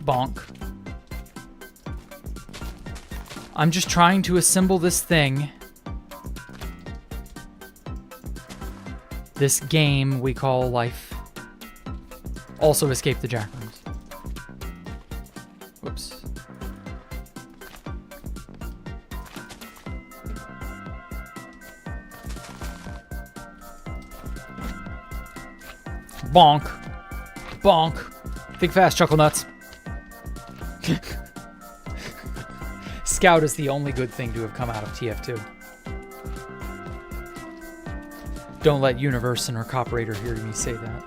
Bonk. I'm just trying to assemble this thing. This game we call life. Also escape the jackrooms. Whoops. Bonk. Bonk. Think fast, chuckle nuts. Scout is the only good thing to have come out of TF2. Don't let Universon or Coperator hear me say that.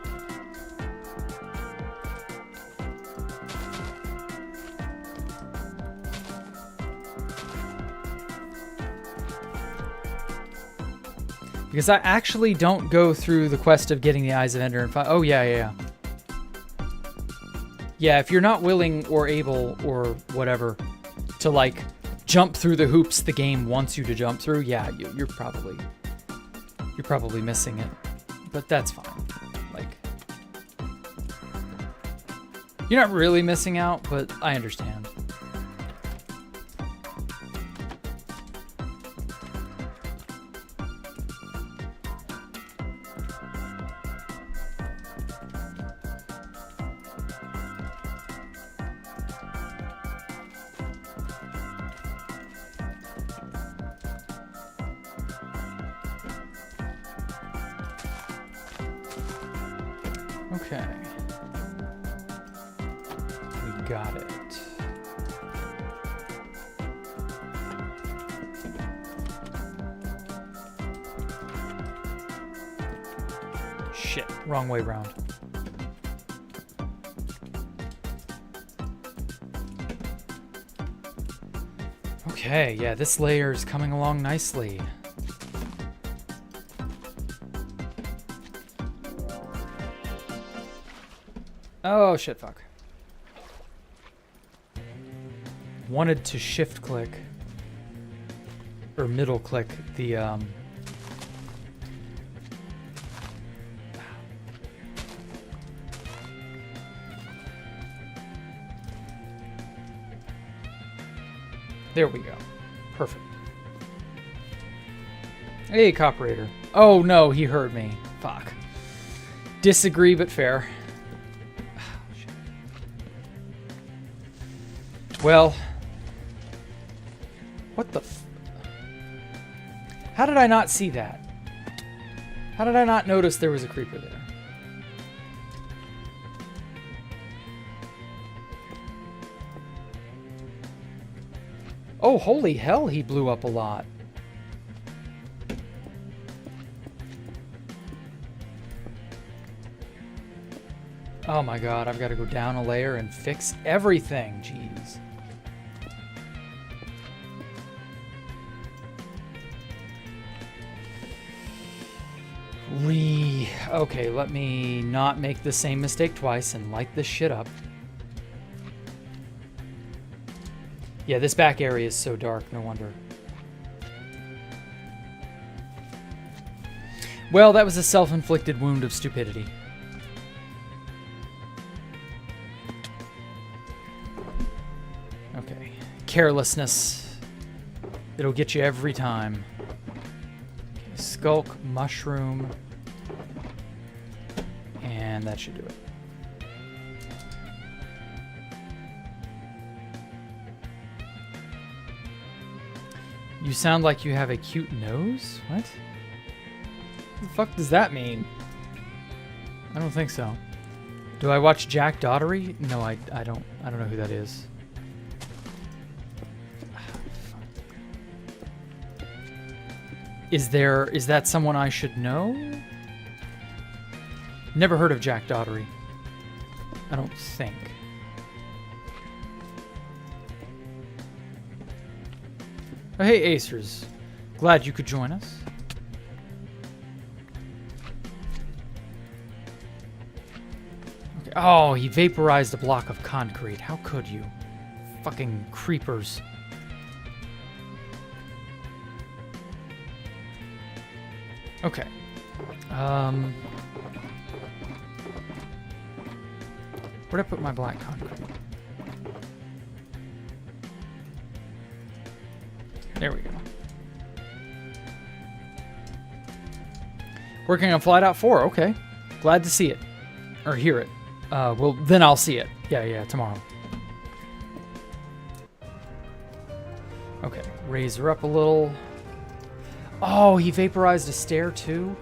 Because I actually don't go through the quest of getting the Eyes of Ender and find... Oh, yeah. Yeah, if you're not willing or able or whatever to, like, jump through the hoops the game wants you to jump through, yeah, you're probably missing it. but that's fine. Like, you're not really missing out, but I understand. Okay. We got it. Shit, wrong way round. Okay, yeah, this layer is coming along nicely. Oh, shit, fuck. Wanted to shift click, or middle click the, There we go. Perfect. Hey, Cooperator. Oh, no, he heard me. Fuck. Disagree, but fair. Well, what the how did I not see that? How did I not notice there was a creeper there? Oh, holy hell, he blew up a lot. Oh my god, I've got to go down a layer and fix everything. Jeez. Okay, let me not make the same mistake twice and light this shit up. Yeah, this back area is so dark, no wonder. Well, that was a self-inflicted wound of stupidity. Okay, carelessness. It'll get you every time. Okay, skulk, mushroom. And that should do it. You sound like you have a cute nose? What? What the fuck does that mean? I don't think so. Do I watch Jacktherippa? No, I don't. I don't know who that is. Is that someone I should know? Never heard of Jacktherippa. I don't think. Oh, hey, Acers. Glad you could join us. Okay. Oh, he vaporized a block of concrete. How could you? Fucking creepers. Okay. Where'd I put my black concrete? There we go. Working on Flight Out 4. Okay. Glad to see it. Or hear it. Well, then I'll see it. Yeah, tomorrow. Okay. Raise her up a little. Oh, he vaporized a stair too?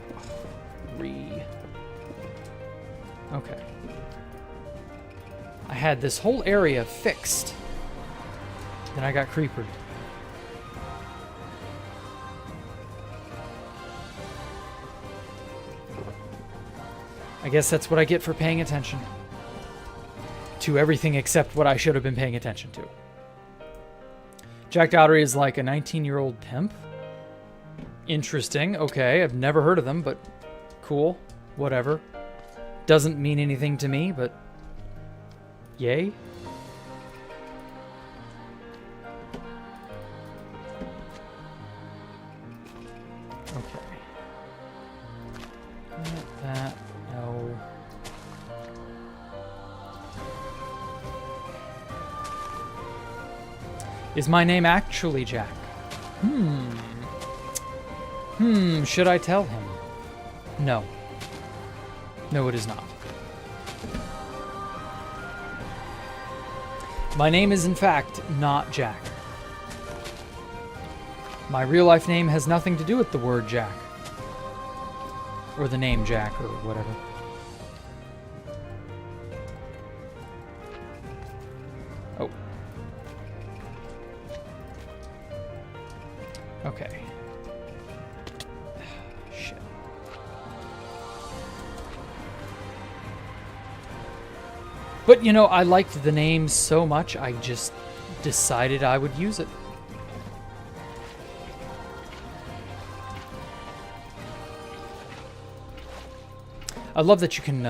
Okay. I had this whole area fixed. Then I got creepered. I guess that's what I get for paying attention to everything except what I should have been paying attention to. Jacktherippa is like a 19-year-old pimp. Interesting. Okay, I've never heard of them, but cool. Whatever. Doesn't mean anything to me, but yay. Okay. Is my name actually Jack? Should I tell him? No. No, it is not. My name is, in fact, not Jack. My real-life name has nothing to do with the word Jack. Or the name Jack, or whatever. Oh. Okay. Shit. But, you know, I liked the name so much, I just decided I would use it. I love that you can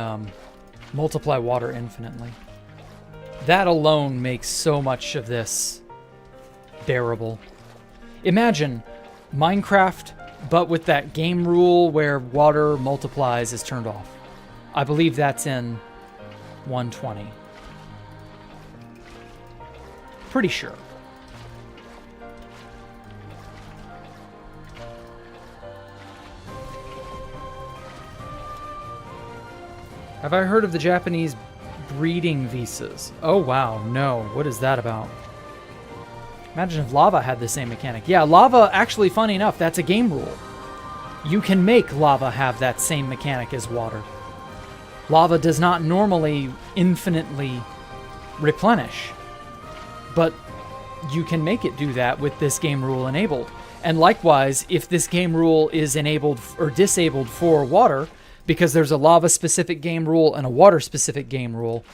multiply water infinitely. That alone makes so much of this bearable. Imagine Minecraft, but with that game rule where water multiplies is turned off. I believe that's in 120. Pretty sure. Have I heard of the Japanese breeding visas? Oh wow, no. What is that about? Imagine if lava had the same mechanic. Yeah, lava, actually, funny enough, that's a game rule. You can make lava have that same mechanic as water. Lava does not normally infinitely replenish, but you can make it do that with this game rule enabled. And likewise, if this game rule is enabled or disabled for water, because there's a lava-specific game rule and a water-specific game rule,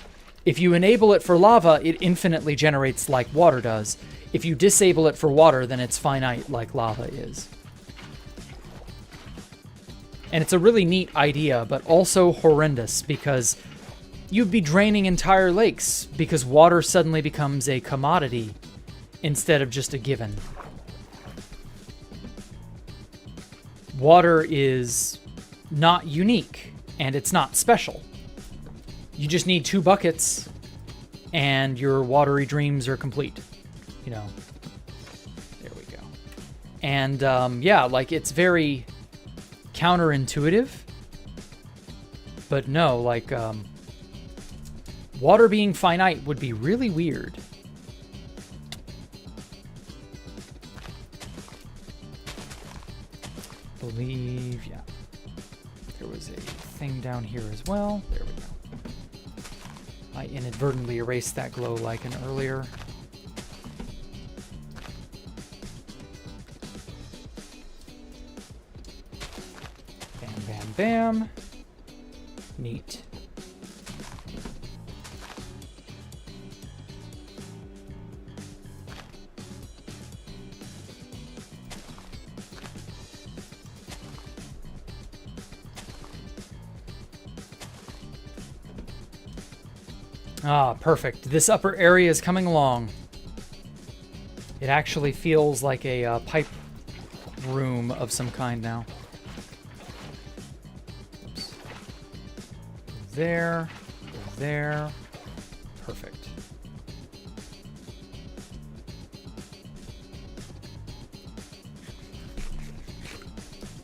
if you enable it for lava, it infinitely generates like water does. If you disable it for water, then it's finite like lava is. And it's a really neat idea, but also horrendous, because you'd be draining entire lakes because water suddenly becomes a commodity instead of just a given. Water is not unique, and it's not special. You just need 2 buckets, and your watery dreams are complete. You know, there we go. And yeah, like, it's very counterintuitive, but no, like, water being finite would be really weird. Believe, yeah. There was a thing down here as well. There we go. I inadvertently erased that glow lichen earlier. Bam, bam, bam. Neat. Ah, perfect. This upper area is coming along. It actually feels like a pipe room of some kind now. Oops. There. There. Perfect.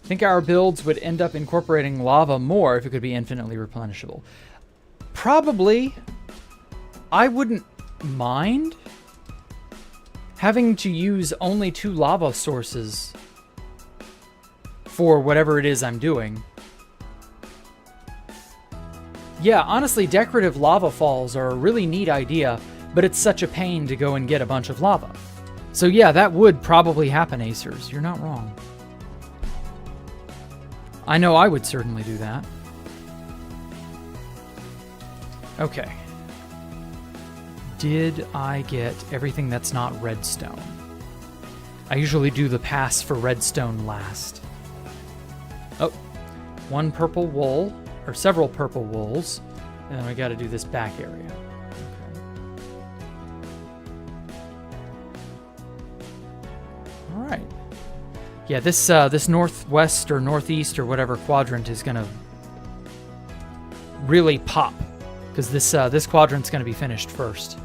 I think our builds would end up incorporating lava more if it could be infinitely replenishable. Probably. I wouldn't mind having to use only 2 lava sources for whatever it is I'm doing. Yeah, honestly, decorative lava falls are a really neat idea, but it's such a pain to go and get a bunch of lava. So yeah, that would probably happen, Acers. You're not wrong. I know I would certainly do that. Okay. Did I get everything that's not redstone? I usually do the pass for redstone last. Oh, 1 purple wool, or several purple wools, and then we got to do this back area. Okay. All right. Yeah, this northwest or northeast or whatever quadrant is gonna really pop, because this quadrant's gonna be finished first.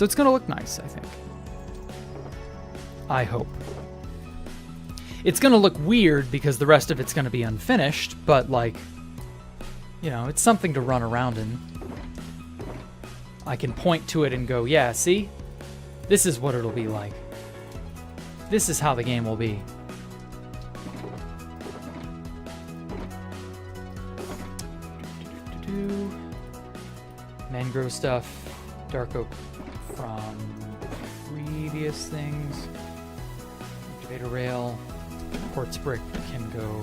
So it's going to look nice, I think. I hope. It's going to look weird because the rest of it's going to be unfinished, but like, you know, it's something to run around in. I can point to it and go, yeah, see? This is what it'll be like. This is how the game will be. Mangrove stuff, dark oak from previous things, activator rail, quartz brick can go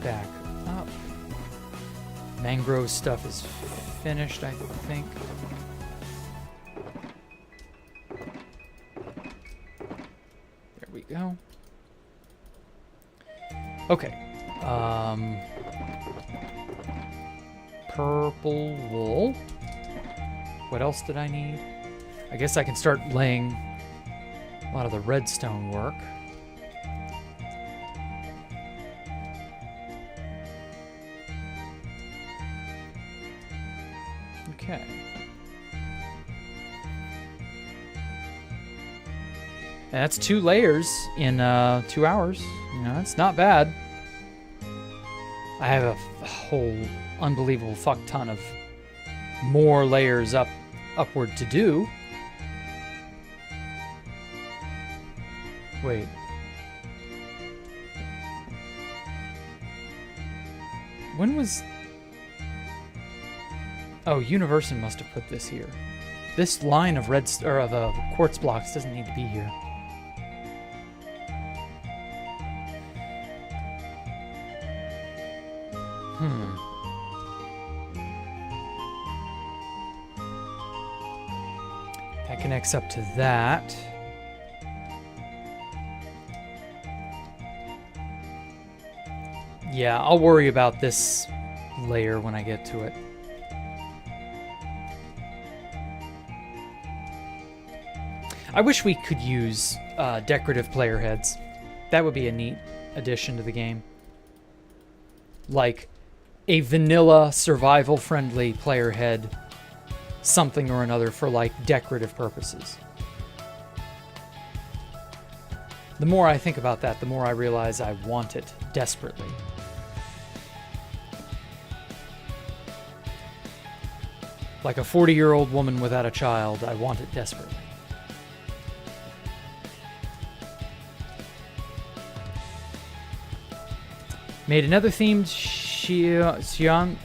back up. Mangrove stuff is finished, I think. There we go. Okay. Purple wool. What else did I need? I guess I can start laying a lot of the redstone work. Okay. And that's 2 layers in 2 hours. You know, that's not bad. I have a whole unbelievable fuck ton of more layers upward to do. Wait. When was... Oh, Universon must have put this here. This line of quartz blocks doesn't need to be here. That connects up to that. Yeah, I'll worry about this layer when I get to it. I wish we could use decorative player heads. That would be a neat addition to the game. Like a vanilla survival-friendly player head, something or another for like decorative purposes. The more I think about that, the more I realize I want it desperately. Like a 40-year-old woman without a child, I want it desperately. Made another themed Xian.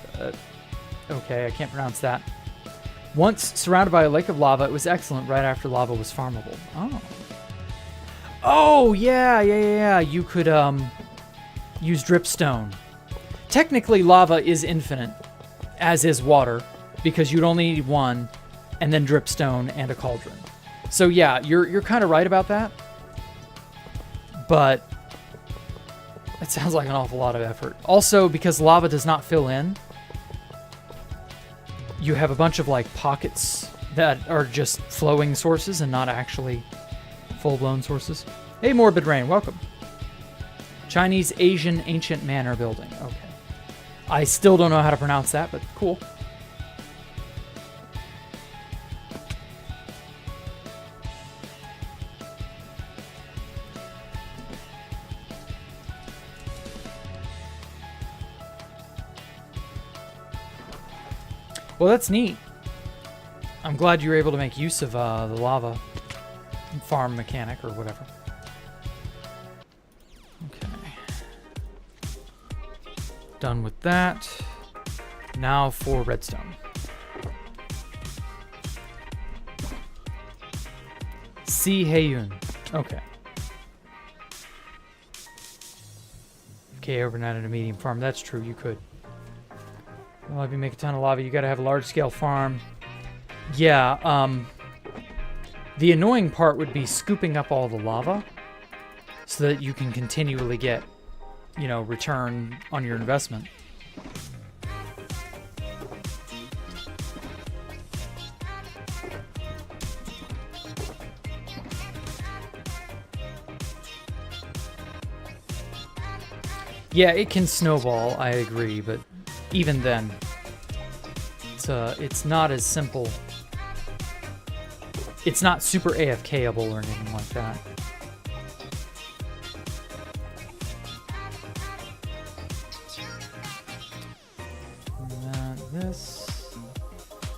Okay, I can't pronounce that. Once surrounded by a lake of lava, it was excellent right after lava was farmable. Oh. Oh, yeah. You could use dripstone. Technically, lava is infinite, as is water, because you'd only need one, and then dripstone and a cauldron. So yeah, you're kind of right about that. But that sounds like an awful lot of effort. Also, because lava does not fill in, you have a bunch of like pockets that are just flowing sources and not actually full-blown sources. Hey, Morbid Rain, welcome. Chinese Asian ancient manor building. Okay. I still don't know how to pronounce that, but cool. Well, that's neat. I'm glad you were able to make use of the lava farm mechanic or whatever. Okay. Done with that. Now for redstone. Si Heiyun. Okay. Okay, overnight at a medium farm. That's true, you could. Well, if you make a ton of lava, you gotta have a large-scale farm. Yeah, the annoying part would be scooping up all the lava so that you can continually get, you know, return on your investment. Yeah, it can snowball, I agree, but even then, it's not as simple it's not super AFKable or anything like that. This,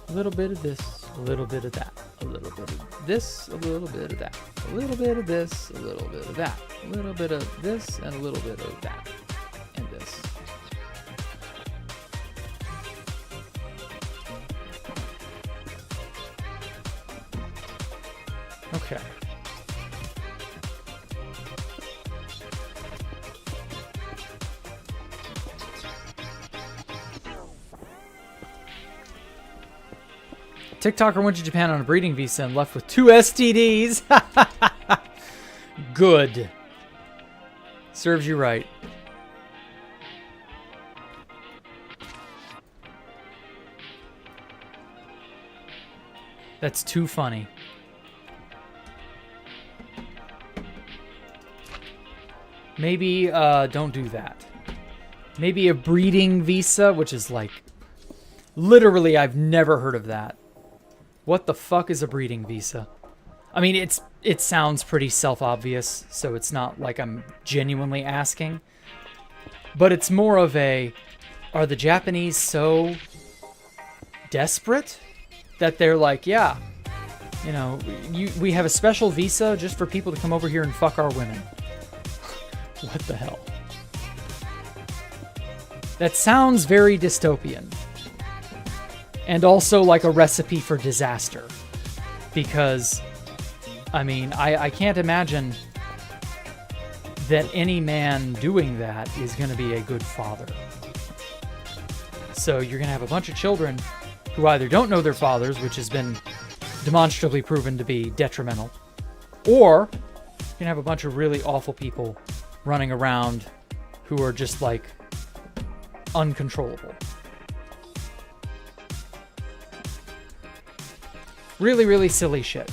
a little bit of this, a little bit of that, a little bit of this, a little bit of that, a little bit of this, a little bit of that, a little bit of this, and a little bit of that, and this. Okay. TikToker went to Japan on a breeding visa and left with 2 STDs. Good. Serves you right. That's too funny. Maybe don't do that. Maybe a breeding visa, which is like... Literally, I've never heard of that. What the fuck is a breeding visa? I mean, it sounds pretty self-obvious, so it's not like I'm genuinely asking. But it's more of a, are the Japanese so desperate that they're like, yeah, you know, we have a special visa just for people to come over here and fuck our women. What the hell? That sounds very dystopian. And also like a recipe for disaster. Because, I mean, I can't imagine that any man doing that is going to be a good father. So you're going to have a bunch of children who either don't know their fathers, which has been demonstrably proven to be detrimental, or you're going to have a bunch of really awful people running around who are just like uncontrollable. Really, really silly shit.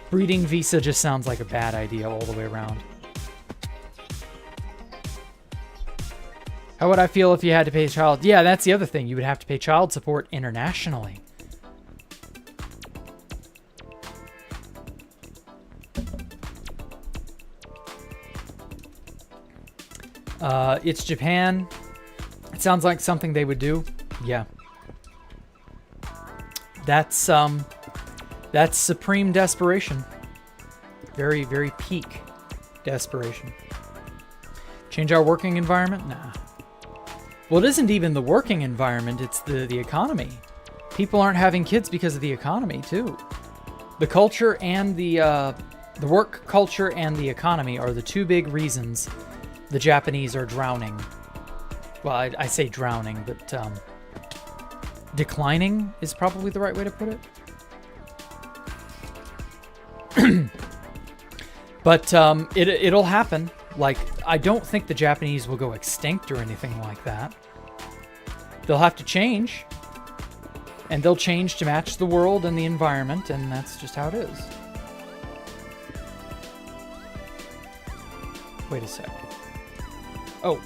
Breeding visa just sounds like a bad idea all the way around. How would I feel if you had to pay child? Yeah, that's the other thing. You would have to pay child support internationally. It's Japan. It sounds like something they would do. Yeah. That's supreme desperation. Very, very peak desperation. Change our working environment? Nah. Well, it isn't even the working environment, it's the economy. People aren't having kids because of the economy, too. The culture and the work culture and the economy are the two big reasons the Japanese are drowning. Well, I say drowning, but declining is probably the right way to put it. But it'll happen. Like, I don't think the Japanese will go extinct or anything like that. They'll have to change. And they'll change to match the world and the environment, and that's just how it is. Wait a sec. Oh.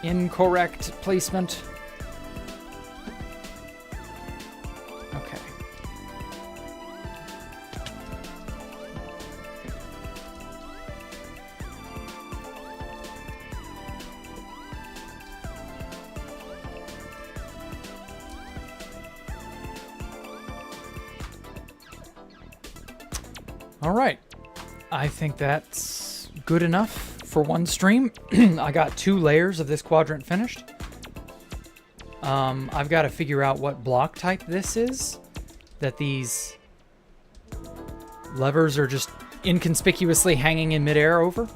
Incorrect placement. Okay. All right. I think that's good enough for one stream. I got 2 layers of this quadrant finished. I've got to figure out what block type this is that these levers are just inconspicuously hanging in midair over.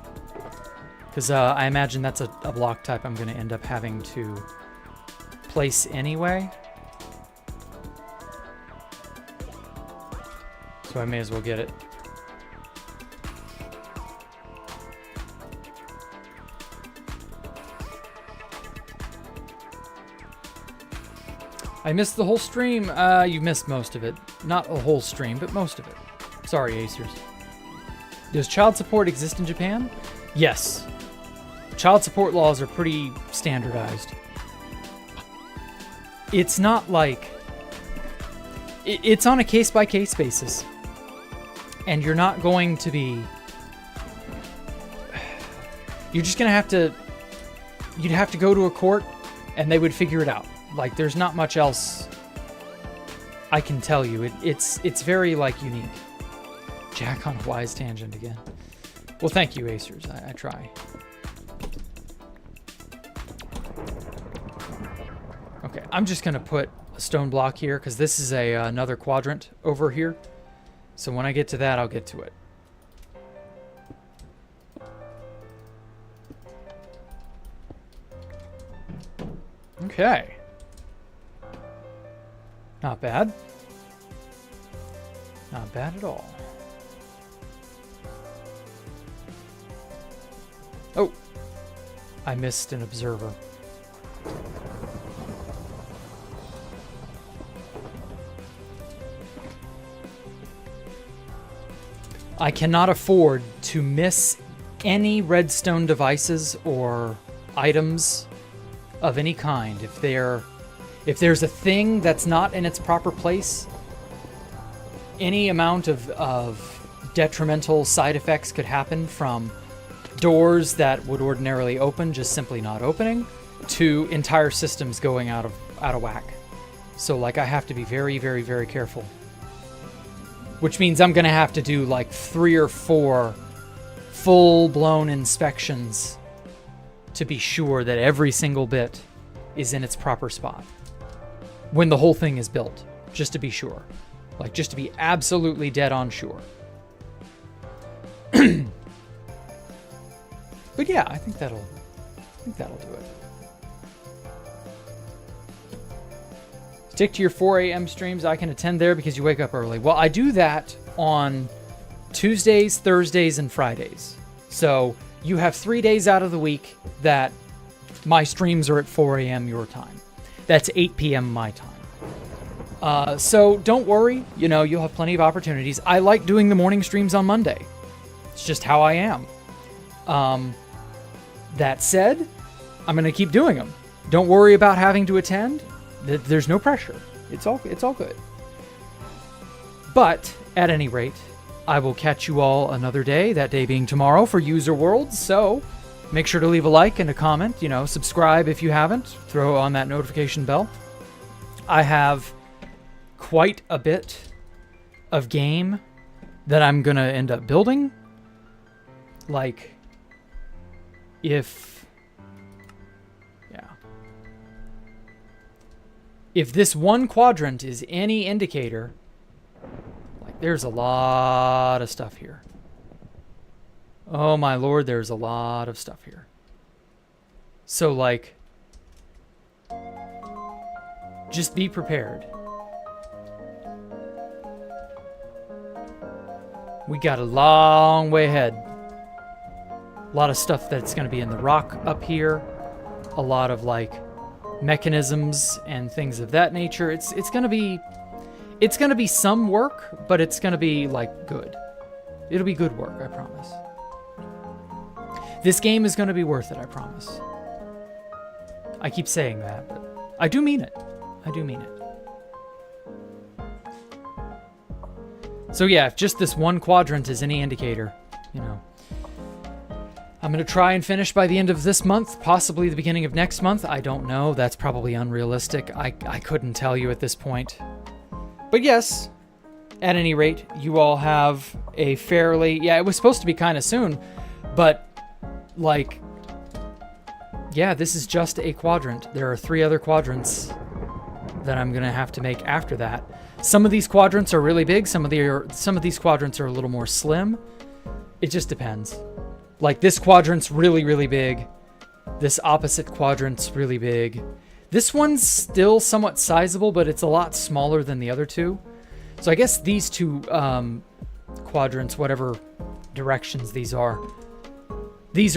Because I imagine that's a block type I'm going to end up having to place anyway. So I may as well get it. I missed the whole stream. You missed most of it. Not a whole stream, but most of it. Sorry, Acers. Does child support exist in Japan? Yes. Child support laws are pretty standardized. it's not like... It's on a case-by-case basis. And you're not going to be... You're just going to have to... You'd have to go to a court, and they would figure it out. Like, there's not much else I can tell you. It's very, like, unique. Jack on a wise tangent again. Well, thank you, Acers. I try. Okay, I'm just going to put a stone block here, because this is another quadrant over here. So when I get to that, I'll get to it. Okay. Not bad. Not bad at all. Oh, I missed an observer. I cannot afford to miss any redstone devices or items of any kind. If there's a thing that's not in its proper place, any amount of detrimental side effects could happen, from doors that would ordinarily open just simply not opening, to entire systems going out of whack. So like, I have to be very, very, very careful. Which means I'm gonna have to do like 3 or 4 full-blown inspections to be sure that every single bit is in its proper spot when the whole thing is built, just to be sure. Like, just to be absolutely dead on sure. But yeah, I think that'll do it. Stick to your 4 a.m. streams. I can attend there because you wake up early. Well, I do that on Tuesdays, Thursdays, and Fridays. So you have 3 days out of the week that my streams are at 4 a.m. your time. That's 8 p.m. my time. So don't worry. You know, you'll have plenty of opportunities. I like doing the morning streams on Monday. It's just how I am. That said, I'm going to keep doing them. Don't worry about having to attend. There's no pressure. It's all good. But at any rate, I will catch you all another day, that day being tomorrow, for User Worlds. So make sure to leave a like and a comment. You know, subscribe if you haven't. Throw on that notification bell. I have quite a bit of game that I'm going to end up building. Like, if this one quadrant is any indicator, like, there's a lot of stuff here. Oh my lord, there's a lot of stuff here. So, like, just be prepared. We got a long way ahead. A lot of stuff that's going to be in the rock up here. A lot of, like, mechanisms and things of that nature. It's going to be some work, but it's going to be, like, good. It'll be good work, I promise. This game is going to be worth it, I promise. I keep saying that, but I do mean it. I do mean it. So yeah, if just this one quadrant is any indicator, you know, I'm going to try and finish by the end of this month, possibly the beginning of next month. I don't know. That's probably unrealistic. I couldn't tell you at this point. But yes, at any rate, you all have a fairly... Yeah, it was supposed to be kind of soon, but, like, yeah, this is just a quadrant. There are 3 other quadrants that I'm going to have to make after that. Some of these quadrants are really big. Some of these quadrants are a little more slim. It just depends. Like, this quadrant's really, really big. This opposite quadrant's really big. This one's still somewhat sizable, but it's a lot smaller than the other 2. So I guess these 2 quadrants, whatever directions these are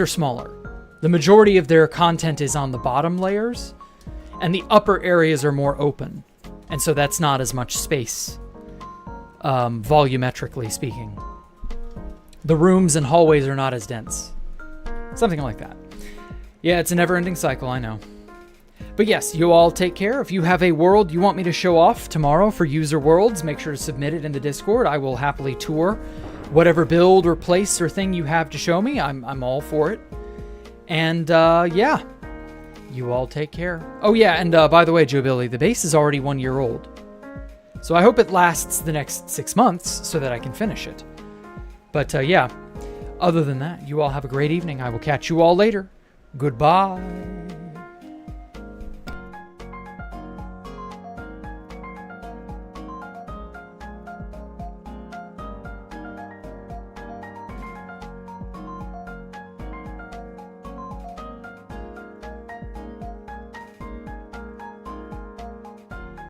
smaller. The majority of their content is on the bottom layers, and the upper areas are more open. And so that's not as much space, volumetrically speaking. The rooms and hallways are not as dense. Something like that. Yeah, it's a never-ending cycle, I know. But yes, you all take care. If you have a world you want me to show off tomorrow for user worlds, make sure to submit it in the Discord. I will happily tour whatever build or place or thing you have to show me. I'm all for it. And yeah, you all take care. Oh yeah, and by the way, Joe Billy, the base is already 1 year old. So I hope it lasts the next 6 months so that I can finish it. But yeah, other than that, you all have a great evening. I will catch you all later. Goodbye.